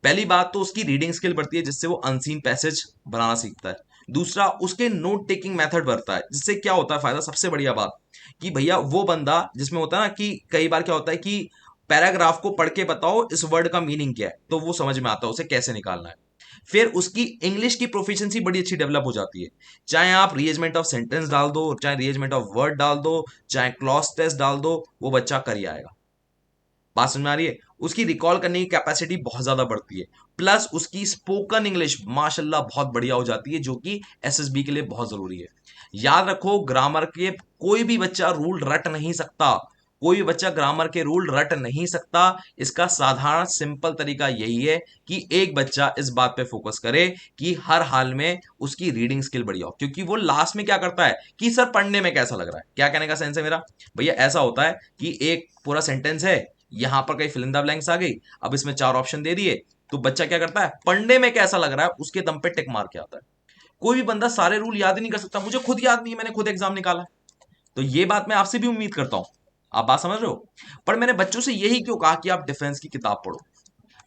S1: पहली बात तो उसकी रीडिंग स्किल बढ़ती है जिससे वो अनसीन पैसेज बनाना सीखता है। दूसरा, उसके नोट टेकिंग मेथड बढ़ता है जिससे क्या होता है फायदा, सबसे बढ़िया बात कि भैया वो बंदा जिसमें होता है ना कि कई बार क्या होता है कि पैराग्राफ को पढ़ के बताओ इस वर्ड का मीनिंग क्या है, तो वो समझ में आता है उसे कैसे निकालना है। फिर उसकी इंग्लिश की प्रोफिशिएंसी बड़ी अच्छी डेवलप हो जाती है। चाहे आप रीअरेंजमेंट ऑफ सेंटेंस डाल दो, चाहे रीअरेंजमेंट ऑफ वर्ड डाल दो, चाहे क्लॉज टेस्ट डाल दो, वो बच्चा कर ही आएगा। बात समझ में आ रही है? उसकी रिकॉल करने की कैपेसिटी बहुत ज्यादा बढ़ती है। प्लस उसकी स्पोकन इंग्लिश माशाल्लाह बहुत बढ़िया हो जाती है, जो कि एसएसबी के लिए बहुत जरूरी है। याद रखो, ग्रामर के कोई भी बच्चा रूल रट नहीं सकता। कोई भी बच्चा ग्रामर के रूल रट नहीं सकता। इसका साधारण सिंपल तरीका यही है कि एक बच्चा इस बात पे फोकस करे कि हर हाल में उसकी रीडिंग स्किल बढ़िया हो, क्योंकि वो लास्ट में क्या करता है कि सर पढ़ने में कैसा लग रहा है। क्या कहने का सेंस है मेरा भैया? ऐसा होता है कि एक पूरा सेंटेंस है, यहां पर कई फिलिंदा ब्लैंक्स आ गई, अब इसमें 4 ऑप्शन दे दिए, तो बच्चा क्या करता है, पढ़ने में कैसा लग रहा है उसके दम पे टिक मार के आता है। कोई भी बंदा सारे रूल याद ही नहीं कर सकता। मुझे खुद याद नहीं है, मैंने खुद एग्जाम निकाला है। तो ये बात मैं आपसे भी उम्मीद करता हूं। आप बात समझ रहे हो? पर मैंने बच्चों से यही क्यों कहा कि आप डिफेंस की किताब पढ़ो?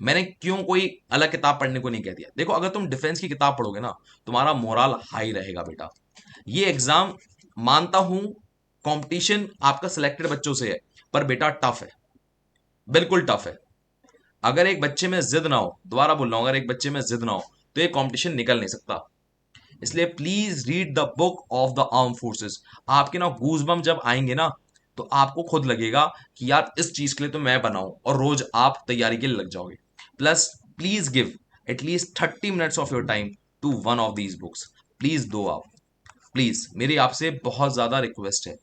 S1: मैंने क्यों कोई अलग किताब पढ़ने को नहीं कह दिया? देखो, अगर तुम डिफेंस की किताब पढ़ोगे ना, तुम्हारा मोरल हाई रहेगा बेटा। ये एग्जाम, मानता हूं कंपटीशन आपका सिलेक्टेड बच्चों से है, पर बेटा टफ है, बिल्कुल टफ है। अगर एक बच्चे में जिद ना हो, दोबारा बोल रहा हूं, अगर एक बच्चे में जिद ना हो तो ये कंपटीशन निकल नहीं सकता। इसलिए please read the book of the arm forces. आपके ना गूजबम जब आएंगे ना, तो आपको खुद लगेगा कि यार इस चीज के लिए तो मैं बनाऊं, और रोज आप तैयारी के लिए लग जाओगे। Plus please give at least 30 minutes of your time to one of these books. Please दो आप, प्लीज मेरी आपसे बहुत ज्यादा रिक्वेस्ट है,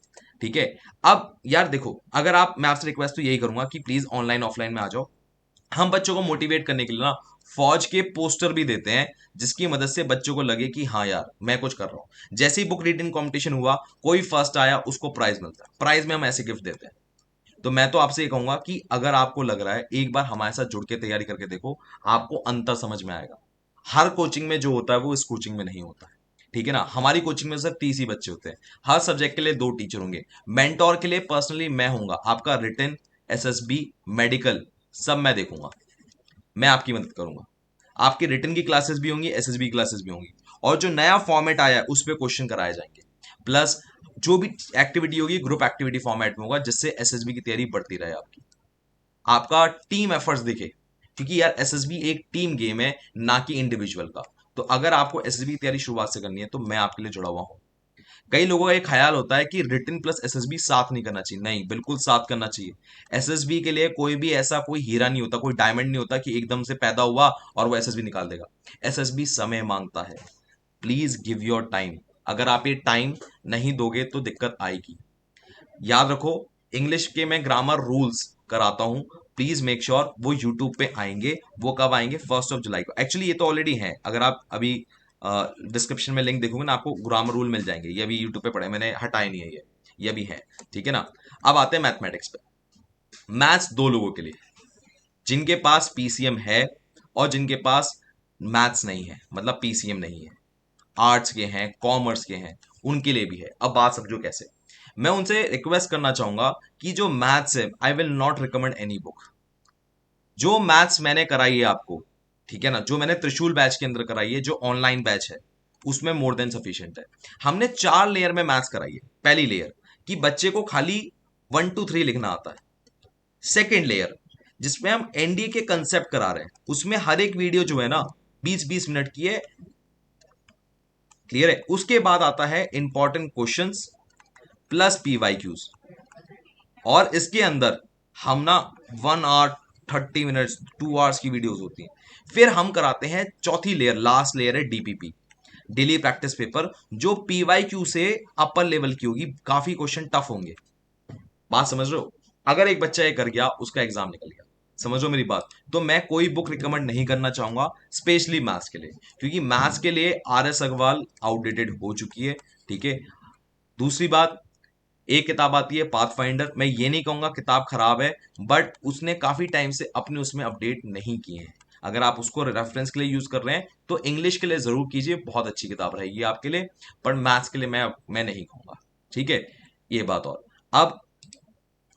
S1: ठीक है? अब यार देखो, अगर आप, मैं आपसे रिक्वेस्ट तो यही करूंगा कि प्लीज ऑनलाइन ऑफलाइन में आ जाओ। हम बच्चों को मोटिवेट करने के लिए ना फौज के पोस्टर भी देते हैं, जिसकी मदद से बच्चों को लगे कि हाँ यार मैं कुछ कर रहा हूं। जैसे ही बुक रीडिंग कंपटीशन हुआ, कोई फर्स्ट आया, उसको प्राइज मिलता है, प्राइज में हम ऐसे गिफ्ट देते हैं। तो मैं तो आपसे ये कहूंगा कि अगर आपको लग रहा है, एक बार हमारे साथ जुड़ के तैयारी करके देखो, आपको अंतर समझ में आएगा। हर कोचिंग में जो होता है वो इस कोचिंग में नहीं होता है, ठीक है ना? हमारी कोचिंग में सिर्फ 30 ही बच्चे होते हैं। हर सब्जेक्ट के लिए 2 टीचर होंगे। मेंटोर के लिए पर्सनली मैं हूंगा। आपका रिटन, एसएसबी, मेडिकल, सब मैं देखूंगा। मैं आपकी मदद करूंगा। आपकी रिटन की क्लासेस भी होंगी, एसएसबी क्लासेस भी होंगी, और जो नया फॉर्मेट आया है उस पर क्वेश्चन कराए जाएंगे। प्लस जो भी एक्टिविटी होगी ग्रुप एक्टिविटी फॉर्मेट में होगा, जिससे एसएसबी की तैयारी बढ़ती रहे आपकी, आपका टीम एफर्ट्स दिखे। क्योंकि यार एसएसबी एक टीम गेम है, ना कि इंडिविजुअल का। तो अगर आपको एसएसबी की तैयारी शुरुआत से करनी है तो मैं आपके लिए जुड़ा हुआ हूं। कई लोगों का एक ख्याल होता है कि रिटन प्लस एसएसबी साथ नहीं करना चाहिए। नहीं, बिल्कुल साथ करना चाहिए। एसएसबी के लिए कोई भी ऐसा कोई हीरा नहीं होता, कोई डायमंड नहीं होता कि एकदम से पैदा हुआ और वो एसएसबी निकाल देगा। एसएसबी समय मांगता है। Please give your time. अगर आप ये टाइम नहीं दोगे तो दिक्कत आएगी। याद रखो, इंग्लिश के मैं ग्रामर रूल्स कराता हूं। प्लीज मेक श्योर वो यूट्यूब पे आएंगे। वो कब आएंगे? 1 जुलाई को। एक्चुअली ये तो ऑलरेडी है, अगर आप अभी डिस्क्रिप्शन में लिंक देखोगे ना, आपको ग्रामर रूल मिल जाएंगे। ये अभी यूट्यूब पे पड़े, मैंने हटाए नहीं है ये भी है, ठीक है ना? अब आते हैं मैथमेटिक्स पे। मैथ्स 2 लोगों के लिए, जिनके पास पीसीएम है और जिनके पास मैथ्स नहीं है, मतलब पीसीएम नहीं है, आर्ट्स के हैं, कॉमर्स के हैं, उनके लिए भी है। अब बात समझो कैसे। मैं उनसे रिक्वेस्ट करना चाहूंगा कि जो मैथ्स है, I will not recommend any book. जो मैथ्स मैंने कराई है आपको, ठीक है ना, जो मैंने त्रिशूल बैच के अंदर कराई है, जो ऑनलाइन बैच है, उसमें मोर देन सफिशिएंट है। हमने 4 लेयर में मैथ्स कराई है। पहली लेयर कि बच्चे को खाली 1 2 3 लिखना आता है। सेकेंड लेयर जिसमें हम एनडीए के कंसेप्ट करा रहे हैं, उसमें हर एक वीडियो जो है ना 20-20 मिनट की है। क्लियर है? उसके बाद आता है इंपॉर्टेंट क्वेश्चंस प्लस पीवाईक्यूज, और इसके अंदर हम ना 1 आवर 30 मिनट्स 2 आवर्स की वीडियोस होती हैं। फिर हम कराते हैं चौथी लेयर, लास्ट लेयर है डीपीपी, डेली प्रैक्टिस पेपर, जो पीवाईक्यू से अपर लेवल की होगी। काफी क्वेश्चन टफ होंगे। बात समझ रहे हो? अगर एक बच्चा ये कर गया, उसका एग्जाम निकल गया। समझो मेरी बात। तो मैं कोई बुक रिकमेंड नहीं करना चाहूंगा स्पेशली मैथ्स के लिए, क्योंकि मैथ्स के लिए आर एस अग्रवाल आउटडेटेड हो चुकी है, ठीक है? दूसरी बात, एक किताब आती है पाथ फाइंडर। मैं ये नहीं कहूंगा किताब खराब है, बट उसने काफी टाइम से अपने उसमें अपडेट नहीं किए हैं। अगर आप उसको रेफरेंस के लिए यूज कर रहे हैं तो इंग्लिश के लिए जरूर कीजिए, बहुत अच्छी किताब रहेगी आपके लिए। पर मैथ्स के लिए मैं नहीं कहूंगा, ठीक है? ये बात। और अब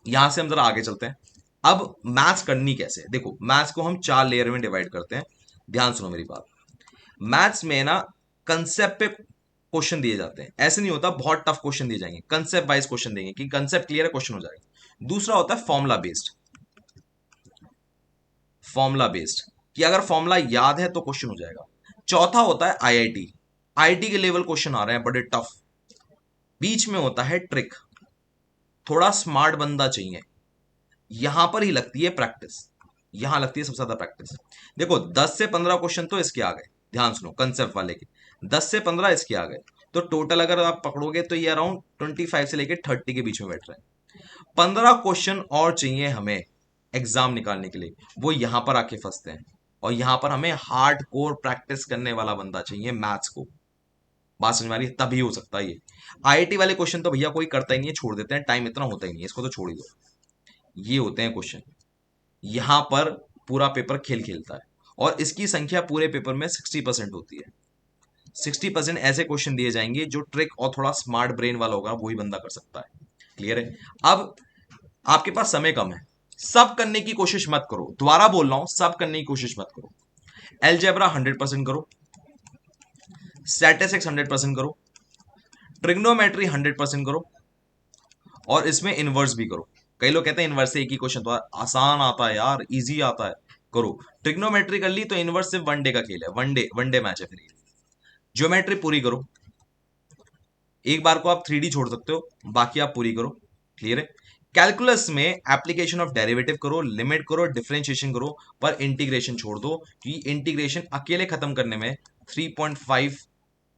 S1: यहां से हम जरा आगे चलते हैं। अब मैथ्स करनी कैसे, देखो मैथ्स को हम 4 लेयर में डिवाइड करते हैं। ध्यान सुनो मेरी बात। मैथ्स में ना कंसेप्ट पे क्वेश्चन दिए जाते हैं, ऐसे नहीं होता बहुत टफ क्वेश्चन दिए जाएंगे, कंसेप्ट वाइज क्वेश्चन देंगे कि कंसेप्ट क्लियर है क्वेश्चन हो जाएगा। दूसरा होता है फॉर्मूला बेस्ड, फॉर्मूला बेस्ड कि अगर फॉर्मूला याद है तो क्वेश्चन हो जाएगा। चौथा होता है आईआईटी, आईआईटी के लेवल क्वेश्चन आ रहे हैं बड़े टफ। बीच में होता है ट्रिक, थोड़ा स्मार्ट बंदा चाहिए, यहां पर ही लगती है प्रैक्टिस, यहां लगती है सबसे ज्यादा प्रैक्टिस। देखो 10 से 15 क्वेश्चन तो इसके आ गए, ध्यान सुनो कंसेप्ट वाले के, 10 से 15 इसके आ गए, तो टोटल अगर आप पकड़ोगे तो ये अराउंड 25 से लेके 30 के बीच में बैठ रहे हैं। 15 क्वेश्चन और चाहिए हमें एग्जाम निकालने के लिए, वो यहां पर आके फंसते हैं। और यहां पर हमें हार्ड कोर प्रैक्टिस करने वाला बंदा चाहिए मैथ्स को। बात समझ में आ रही है, तभी हो सकता है ये। आईआईटी वाले क्वेश्चन तो भैया कोई करता ही नहीं है, छोड़ देते हैं, टाइम इतना होता ही नहीं है, इसको तो छोड़ ही दो। ये होते हैं क्वेश्चन, यहां पर पूरा पेपर खेल खेलता है, और इसकी संख्या पूरे पेपर में 60% होती है। 60% ऐसे क्वेश्चन दिए जाएंगे जो ट्रिक और थोड़ा स्मार्ट ब्रेन वाला होगा वही बंदा कर सकता है। क्लियर है? अब आपके पास समय कम है, सब करने की कोशिश मत करो, दोबारा बोल रहा हूं, सब करने की कोशिश मत करो। एलजेब्रा 100% करो, स्टैटिस्टिक्स 100% करो, ट्रिग्नोमेट्री 100% करो, और इसमें इनवर्स भी करो। कई लोग कहते हैं इनवर्स से एक ही क्वेश्चन, तो आसान आता है यार, इजी आता है, करो। ट्रिग्नोमेट्री कर ली तो इनवर्स सिर्फ वनडे का खेल है, वनडे मैच है फिर ये। ज्योमेट्री पूरी करो, एक बार को आप 3D छोड़ सकते हो, बाकी आप पूरी करो। क्लियर है? कैलकुलस में एप्लीकेशन ऑफ डेरिवेटिव करो, लिमिट करो, डिफरेंशिएशन करो, पर इंटीग्रेशन छोड़ दो, क्योंकि इंटीग्रेशन अकेले खत्म करने में 3.5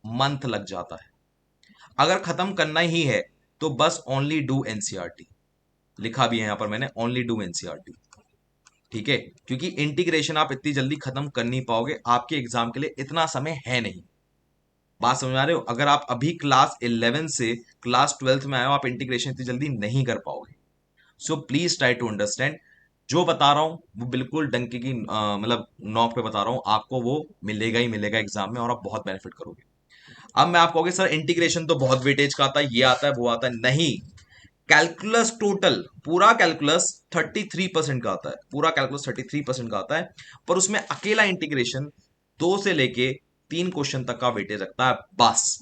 S1: मंथ लग जाता है। अगर खत्म करना ही है तो बस ओनली डू एनसीईआरटी, लिखा भी है यहां पर मैंने, ओनली डू एनसीईआरटी। ठीक है? क्योंकि इंटीग्रेशन आप इतनी जल्दी खत्म कर नहीं पाओगे, आपके एग्जाम के लिए इतना समय है नहीं। बात समझ में आ रहे हो? अगर आप अभी क्लास 11 से क्लास 12 में आए हो, आप इंटीग्रेशन इतनी जल्दी नहीं कर पाओगे। So please try to understand, जो बता रहा हूं वो बिल्कुल डंके की मतलब नॉक पे बता रहा हूं, आपको वो मिलेगा ही मिलेगा एग्जाम में, और आप बहुत बेनिफिट करोगे। अब मैं आप कहोगे सर इंटीग्रेशन तो बहुत वेटेज का आता है, ये आता है वो आता है, नहीं। कैलकुलस टोटल पूरा कैलकुलस 33% का आता है, पूरा कैलकुलस 33% का आता है, पर उसमें अकेला इंटीग्रेशन 2 से लेके 3 क्वेश्चन तक का वेटेज रखता है बस।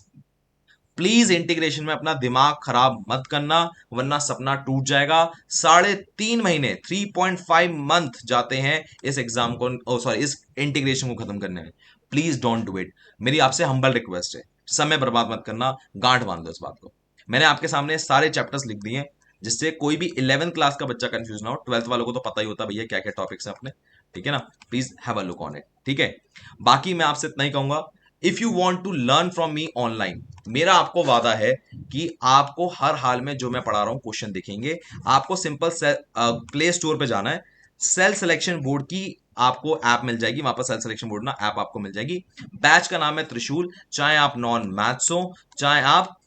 S1: प्लीज इंटीग्रेशन में अपना दिमाग खराब मत करना, वरना सपना टूट जाएगा। 3.5 महीने 3.5 मंथ जाते हैं इस एग्जाम को, सॉरी इस इंटीग्रेशन को खत्म करने में। प्लीज डोंट डू इट, मेरी आपसे हम्बल रिक्वेस्ट है, समय बर्बाद मत करना, गांठ बांध लो इस बात को। मैंने आपके सामने सारे चैप्टर्स लिख दिए हैं, जिससे कोई भी 11th क्लास का बच्चा कंफ्यूज ना हो। 12th वालों को तो पता ही होता है भैया क्या क्या टॉपिक्स हैं अपने, ठीक है ना? Please have a look on it, ठीक है? बाकी मैं आपसे इतना ही कहूंगा, if you want to learn from me online, मेरा आपको वादा है कि आपको हर हाल में जो मैं पढ़ा रहा हूं क्वेश्चन दिखेंगे। आपको सिंपल प्ले स्टोर पे जाना है, सेल्फ सिलेक्शन बोर्ड की आपको ऐप मिल जाएगी, वहां पर सेल्फ सिलेक्शन बोर्ड ना ऐप आपको मिल जाएगी। बैच का नाम है त्रिशूल, चाहे आप नॉन मैथ्स हो चाहे आप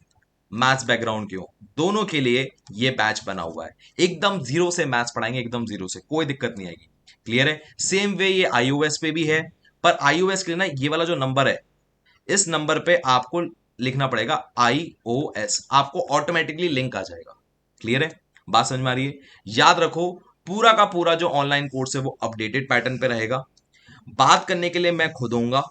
S1: मैथ्स बैकग्राउंड के हो, दोनों के लिए ये बैच बना हुआ है। एकदम जीरो से मैथ्स पढ़ाएंगे, एकदम जीरो से, कोई दिक्कत नहीं आएगी। क्लियर है? सेम वे ये आईओएस पे भी है, पर आईओएस के लिए ना ये वाला जो नंबर है, इस नंबर पे आपको लिखना पड़ेगा iOS, आपको ऑटोमेटिकली लिंक आ जाएगा। क्लियर है? बात समझ में आ रही है? याद रखो, पूरा का पूरा जो ऑनलाइन कोर्स है वो अपडेटेड पैटर्न पे रहेगा। बात करने के लिए मैं खुद होऊंगा,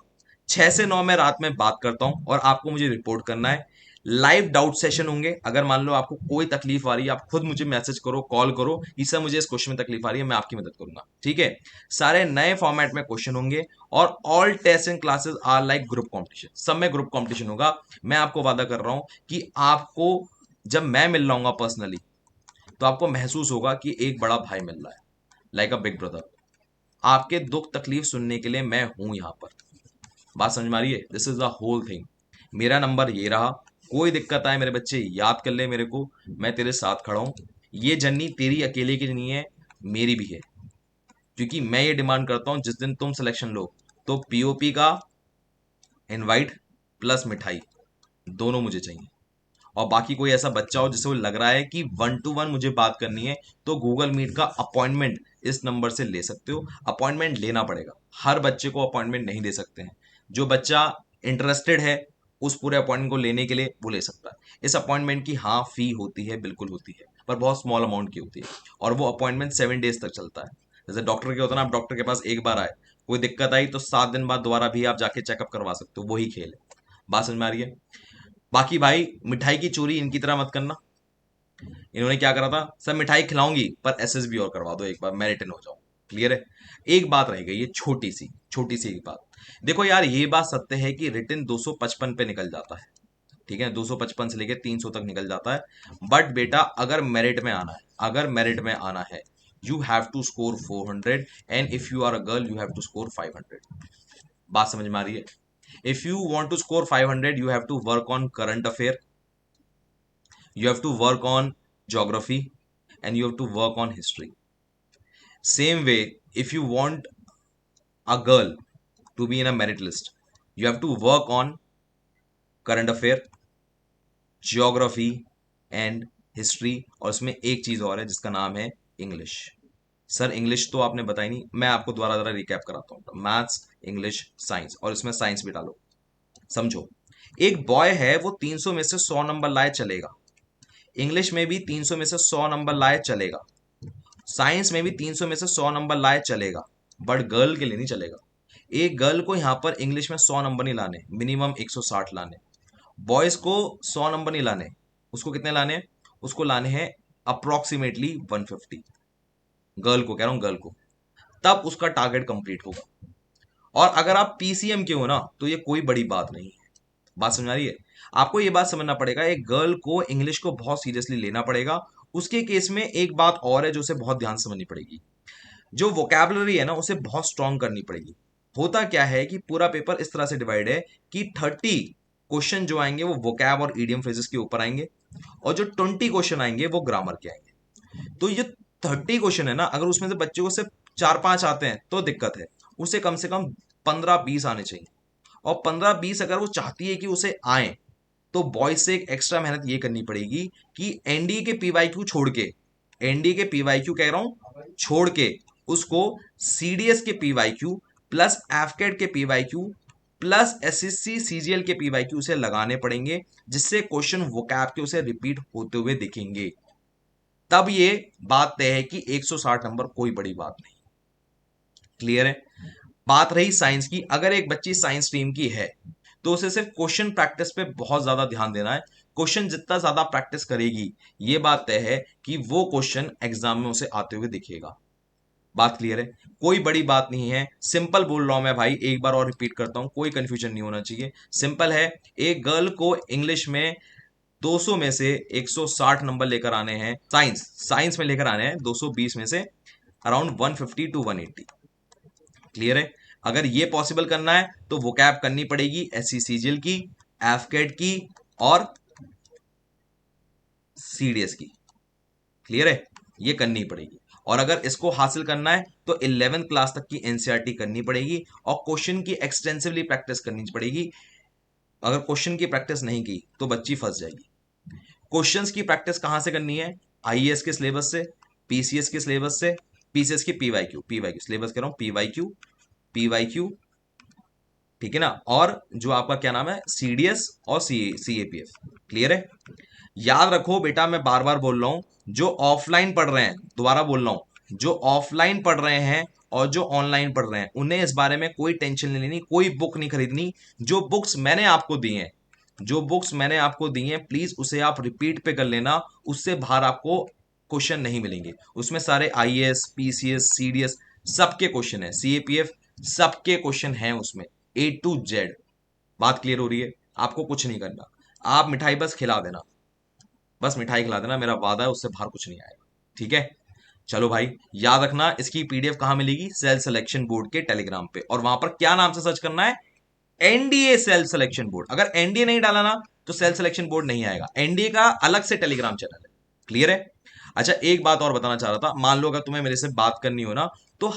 S1: 6 से 9 में रात में बात करता हूं, और आपको मुझे रिपोर्ट करना है। लाइव डाउट सेशन होंगे, अगर मान लो आपको कोई तकलीफ आ रही है, आप खुद मुझे मैसेज करो, कॉल करो कि सर मुझे इस क्वेश्चन में तकलीफ आ रही है, मैं आपकी मदद करूंगा। ठीक है? सारे नए फॉर्मेट में क्वेश्चन होंगे, और all test and classes are like group competition, सब में ग्रुप कंपटीशन होगा। मैं आपको वादा कर रहा हूं कि आपको जब मैं मिल रहा हूंगा पर्सनली, तो आपको महसूस होगा कि एक बड़ा भाई मिल रहा है, लाइक अ बिग ब्रदर। आपके दुख तकलीफ सुनने के लिए मैं हूं यहां पर। बात समझ में आ रही है? This is the whole thing. मेरा नंबर ये रहा, कोई दिक्कत आए मेरे बच्चे याद कर ले मेरे को, मैं तेरे साथ खड़ा हूं। ये जर्नी तेरी अकेले की नहीं है, मेरी भी है, क्योंकि मैं ये डिमांड करता हूं जिस दिन तुम सिलेक्शन लो तो पीओपी का इनवाइट प्लस मिठाई दोनों मुझे चाहिए। और बाकी कोई ऐसा बच्चा हो जिसे वो लग रहा है कि 1 to 1 मुझे बात करनी है, तो गूगल मीट का अपॉइंटमेंट इस नंबर से ले सकते हो। अपॉइंटमेंट लेना पड़ेगा, हर बच्चे को अपॉइंटमेंट नहीं दे सकते हैं। जो बच्चा इंटरेस्टेड है उस पूरे अपॉइंटमेंट को लेने के लिए वो ले सकता है। इस अपॉइंटमेंट की हाँ फी होती है, बिल्कुल होती है। पर बहुत स्मॉल अमाउंट की होती है, और वो अपॉइंटमेंट 7 डेज तक चलता है। जैसे डॉक्टर के होता है ना, आप डॉक्टर के पास एक बार आए, कोई दिक्कत आई तो 7 दिन बाद दोबारा भी आप जाके चेकअप करवा सकते हो, वही खेल है। बात समझ में आ रही है? बाकी भाई मिठाई की चोरी इनकी तरह मत करना। इन्होंने क्या करा था, सब मिठाई खिलाऊंगी पर एसएसबी और करवा दो एक बार, मेरिटन हो जाओ। क्लियर है? एक बात रह गई, ये छोटी सी एक बात। देखो यार, ये बात सत्य है कि रिटन 255 पे निकल जाता है, ठीक है, 255 से लेके 300 तक निकल जाता है। बट बेटा अगर मेरिट में आना है, अगर मेरिट में आना है, you have to score 400, and if you are a girl you have to score 500। बात समझ में आ रही है? If you want to score 500, you have to work on current affair, you have to work on geography, and you have to work on history. Same way, if you want a girl to be in a merit list, you have to work on current affair, geography and history, और उसमें एक चीज और है जिसका नाम है English. Sir English तो आपने बताई नहीं, मैं आपको दोबारा जरा रिकैप कराता हूँ। मैथ्स, इंग्लिश, साइंस, और इसमें साइंस भी डालो। समझो, एक बॉय है, वो 300 में से 100 नंबर लाए चलेगा, इंग्लिश में भी 300 में से 100 नंबर लाए चलेगा, साइंस में भी 300 में से 100 नंबर लाए चलेगा, बट गर्ल के लिए नहीं चलेगा। एक गर्ल को यहां पर इंग्लिश में 100 नंबर नहीं लाने, मिनिमम 160 लाने। बॉयज को 100 नंबर नहीं लाने, उसको कितने लाने? उसको लाने हैं अप्रोक्सीमेटली 150। गर्ल को कह रहा हूं, गर्ल को, तब उसका टारगेट कंप्लीट होगा। और अगर आप पीसीएम के हो ना, तो ये कोई बड़ी बात नहीं है। बात समझ आ रही है? आपको ये बात समझना पड़ेगा, एक गर्ल को इंग्लिश को बहुत सीरियसली लेना पड़ेगा। उसके केस में एक बात और है जो उसे बहुत ध्यान से समझनी पड़ेगी, जो वोकैबुलरी है ना, उसे बहुत स्ट्रांग करनी पड़ेगी। होता क्या है कि पूरा पेपर इस तरह से डिवाइड है कि 30 क्वेश्चन जो आएंगे वो वोकैब और ईडियम फ्रेजेस के ऊपर आएंगे, और जो 20 क्वेश्चन आएंगे वो ग्रामर के आएंगे। तो ये 30 क्वेश्चन है ना, अगर उसमें से बच्चे को सिर्फ 4-5 आते हैं तो दिक्कत है, उसे कम से कम 15-20 आने चाहिए। और 15-20 अगर वो चाहती है कि उसे आए, तो बॉयज से एक एक्स्ट्रा मेहनत ये करनी पड़ेगी कि एनडीए के पीवाईक्यू छोड़ के, एनडीए के पीवाईक्यू कह रहा हूं छोड़ के, उसको सीडीएस के पीवाईक्यू प्लस एफकेट के पीवाईक्यू प्लस एसएससी सीजीएल के पीवाईक्यू उसे लगाने पड़ेंगे, जिससे क्वेश्चन वोकैब के उसे रिपीट होते हुए दिखेंगे। तब ये बात तय है कि 160 नंबर कोई बड़ी बात नहीं। क्लियर है? बात रही साइंस की, अगर एक बच्ची साइंस स्ट्रीम की है तो उसे सिर्फ क्वेश्चन प्रैक्टिस पे बहुत ज्यादा ध्यान देना है। क्वेश्चन जितना ज्यादा प्रैक्टिस करेगी, ये बात तय है कि वो क्वेश्चन एग्जाम में उसे आते हुए दिखेगा। बात क्लियर है? कोई बड़ी बात नहीं है, सिंपल बोल रहा हूं मैं भाई, एक बार और रिपीट करता हूं, कोई कंफ्यूजन नहीं होना चाहिए। सिंपल है, एक गर्ल को इंग्लिश में 200 में से 160 नंबर लेकर आने हैं, साइंस में लेकर आने हैं 220 में से अराउंड 150 टू 180। क्लियर है? अगर ये पॉसिबल करना है तो वोकैब करनी पड़ेगी एससीसीजीएल की, एफकेट की और सीडीएस की। क्लियर है? ये करनी पड़ेगी। और अगर इसको हासिल करना है तो 11th क्लास तक की एनसीईआरटी करनी पड़ेगी, और क्वेश्चन की एक्सटेंसिवली प्रैक्टिस करनी पड़ेगी। अगर क्वेश्चन की प्रैक्टिस नहीं की तो बच्ची फंस जाएगी। क्वेश्चंस की प्रैक्टिस कहां से करनी है? आईएएस के सिलेबस से, पीसीएस के सिलेबस से, पीसीएस की पीवाईक्यू सिलेबस कह रहा हूं, पीवाईक्यू, ठीक है ना, और जो आपका क्या नाम है सीडीएस और सीएपीएफ। क्लियर है? याद रखो बेटा, मैं बार बार बोल रहा हूं, जो ऑफलाइन पढ़ रहे हैं, दोबारा बोल रहा हूं, जो ऑफलाइन पढ़ रहे हैं और जो ऑनलाइन पढ़ रहे हैं, उन्हें इस बारे में कोई टेंशन नहीं लेनी, कोई बुक नहीं खरीदनी। जो बुक्स मैंने आपको दी हैं, प्लीज उसे आप रिपीट पे कर लेना, उससे बाहर आपको क्वेश्चन नहीं मिलेंगे। उसमें सारे आईएएस, पीसीएस, सीडीएस सबके क्वेश्चन है, सीएपीएफ सबके क्वेश्चन हैं उसमें, ए टू जेड। बात क्लियर हो रही है? आपको कुछ नहीं करना, आप मिठाई बस खिला देना, बस मिठाई खिला देना, मेरा वादा है, उससे बाहर कुछ नहीं आएगा। ठीक है? चलो भाई, याद रखना, इसकी पीडीएफ कहां मिलेगी? सेल्फ सिलेक्शन बोर्ड के टेलीग्राम पे, और वहां पर क्या नाम से सर्च करना है? NDA self selection board. अगर एनडीए नहीं डाला ना तो सेल्फ सिलेक्शन बोर्ड नहीं आएगा, एनडीए का अलग से टेलीग्राम चैनल है। क्लियर है? अच्छा, एक बात और बताना चाह रहा था, मान लो अगर तुम्हें मेरे से बात करनी हो ना, तो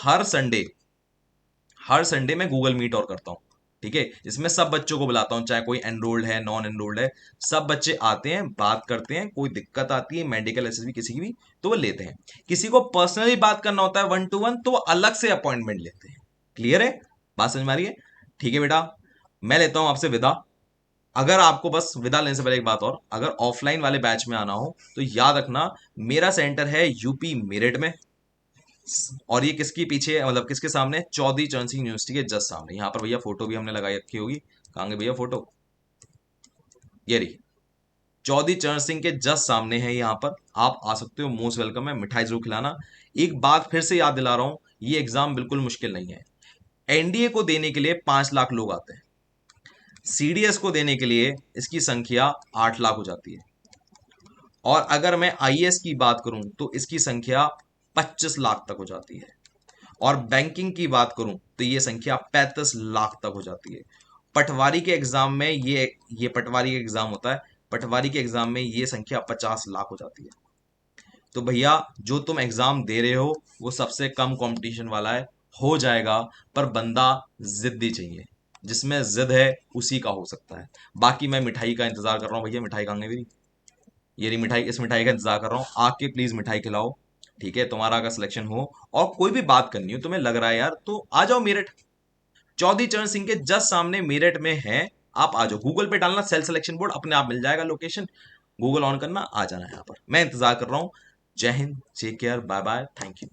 S1: हर संडे मैं गूगल मीट और करता हूं, ठीक है, इसमें सब बच्चों को बुलाता हूं, चाहे कोई एनरोल्ड है, नॉन एनरोल्ड है, सब बच्चे आते हैं, बात करते हैं, कोई दिक्कत आती है मेडिकल एसएसबी किसी की भी तो वो लेते हैं। किसी को पर्सनली बात करना होता है 1-to-1 तो वो अलग से अपॉइंटमेंट लेते हैं। क्लियर है? बात समझ में आ रही है? ठीक है बेटा, मैं लेता हूं आपसे विदा। अगर आपको बस विदा लेने से पहले एक बात और, अगर ऑफलाइन वाले बैच में आना हो तो याद रखना मेरा सेंटर है यूपी मेरठ में। और ये किसके पीछे है, मतलब किसके सामने, चौधरी चरण सिंह यूनिवर्सिटी के जस्ट सामने। यहाँ पर भैया फोटो भी हमने लगाई रखी होगी, कहांगे भैया फोटो, ये रही, चौधरी चरण सिंह के जस्ट सामने है। यहाँ पर आप आ सकते हो, मोस्ट वेलकम है, मिठाई जरूर खिलाना। एक बात फिर से याद दिला रहा हूं, ये एग्जाम बिल्कुल मुश्किल नहीं है। एनडीए को देने के लिए 5 लाख लोग आते हैं, सीडीएस को देने के लिए इसकी संख्या 8 लाख हो जाती है, और अगर मैं आईएएस की बात करूं तो इसकी संख्या 25 लाख तक हो जाती है, और बैंकिंग की बात करूं तो ये संख्या 35 लाख तक हो जाती है। पटवारी के एग्जाम में ये पटवारी का एग्जाम होता है, पटवारी के एग्जाम में ये संख्या 50 लाख हो जाती है। तो भैया जो तुम एग्जाम दे रहे हो वो सबसे कम कंपटीशन वाला है, हो जाएगा, पर बंदा जिद्दी चाहिए, जिसमें जिद है उसी का हो सकता है। बाकी मैं मिठाई का इंतजार कर रहा हूँ भैया, मिठाई खाएंगे मेरी, ये रही मिठाई, इस मिठाई का इंतजार कर रहा हूँ, आके प्लीज मिठाई खिलाओ। ठीक है, तुम्हारा अगर सिलेक्शन हो और कोई भी बात करनी हो, तुम्हें लग रहा है यार, तो आ जाओ मेरठ, चौधरी चरण सिंह के जस्ट सामने मेरठ में है। आप आ जाओ, गूगल पे डालना सेल्फ सिलेक्शन बोर्ड, अपने आप मिल जाएगा लोकेशन, गूगल ऑन करना, आ जाना यहाँ पर, मैं इंतजार कर रहा हूँ। Jai Hind, take care, bye bye, thank you.